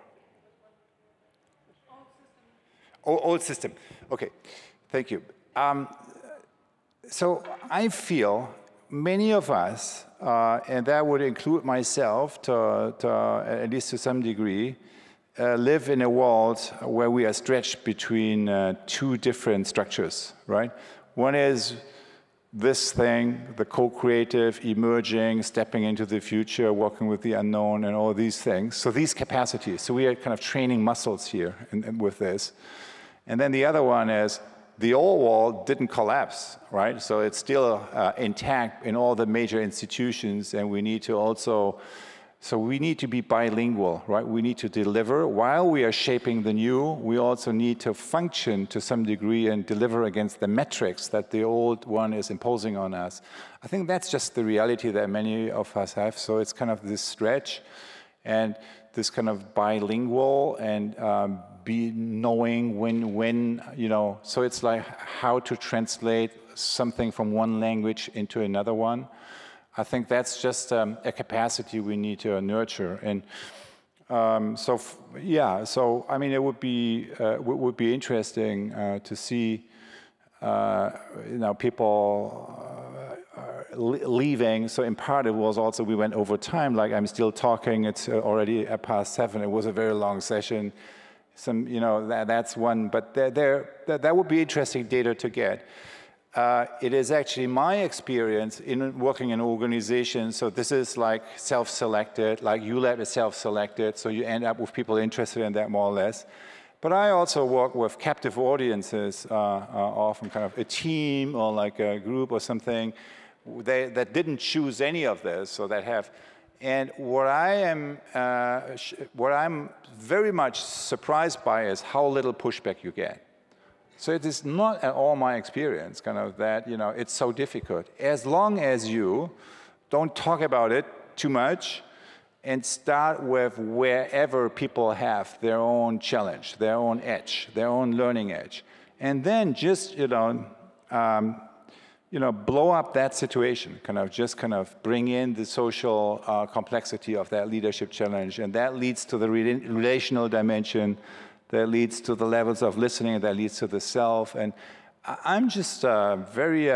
Old system. Okay, thank you. So I feel many of us, and that would include myself at least to some degree, live in a world where we are stretched between two different structures, right? One is this thing, the co-creative, emerging, stepping into the future, working with the unknown, and all these things. So these capacities. So we are kind of training muscles here with this. And then the other one is the old world didn't collapse, right? So it's still intact in all the major institutions, and we need to also So we need to be bilingual, right? We need to deliver. While we are shaping the new, we also need to function to some degree and deliver against the metrics that the old one is imposing on us. I think that's just the reality that many of us have. So it's kind of this stretch and this kind of bilingual and be knowing when, you know, so it's like how to translate something from one language into another one. I think that's just a capacity we need to nurture. And so I mean, it would be interesting to see, you know, people leaving. So in part, it was also we went over time. Like I'm still talking. It's already past 7. It was a very long session. Some, you know, that's one. But that would be interesting data to get. It is actually my experience in working in organizations, so this is like self-selected, like ULab is self-selected, so you end up with people interested in that more or less. But I also work with captive audiences, often kind of a team or like a group or something that didn't choose any of this, so that have. And what I'm very much surprised by is how little pushback you get. So it is not at all my experience, kind of that, you know, it's so difficult. As long as you don't talk about it too much and start with wherever people have their own challenge, their own edge, their own learning edge, and then just, you know, blow up that situation, kind of bring in the social complexity of that leadership challenge, and that leads to the relational dimension, that leads to the levels of listening, that leads to the self. And I'm just very,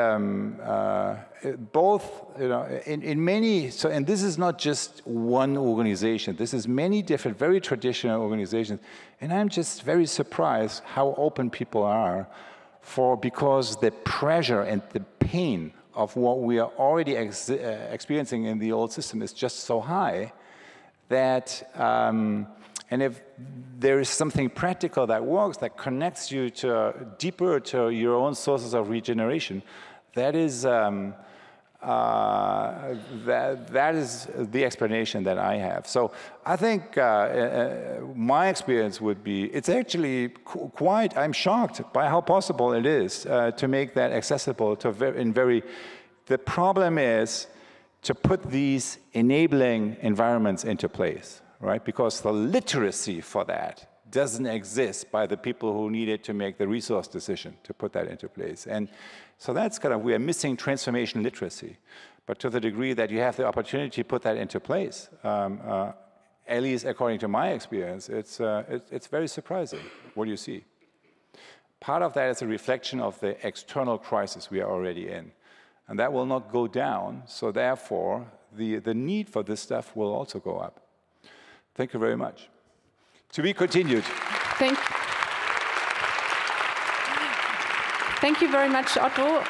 both, you know, in many, so, and this is not just one organization, this is many different, very traditional organizations. And I'm just very surprised how open people are because the pressure and the pain of what we are already experiencing in the old system is just so high that, and if there is something practical that works, that connects you deeper to your own sources of regeneration, that is that is the explanation that I have. So I think my experience would be, it's actually quite, I'm shocked by how possible it is to make that accessible to the problem is to put these enabling environments into place. Right? Because the literacy for that doesn't exist by the people who need it to make the resource decision to put that into place. And so that's kind of, we are missing transformation literacy. But to the degree that you have the opportunity to put that into place, at least according to my experience, it's very surprising what you see. Part of that is a reflection of the external crisis we are already in. And that will not go down, so therefore, the need for this stuff will also go up. Thank you very much. To be continued. Thank you very much, Otto.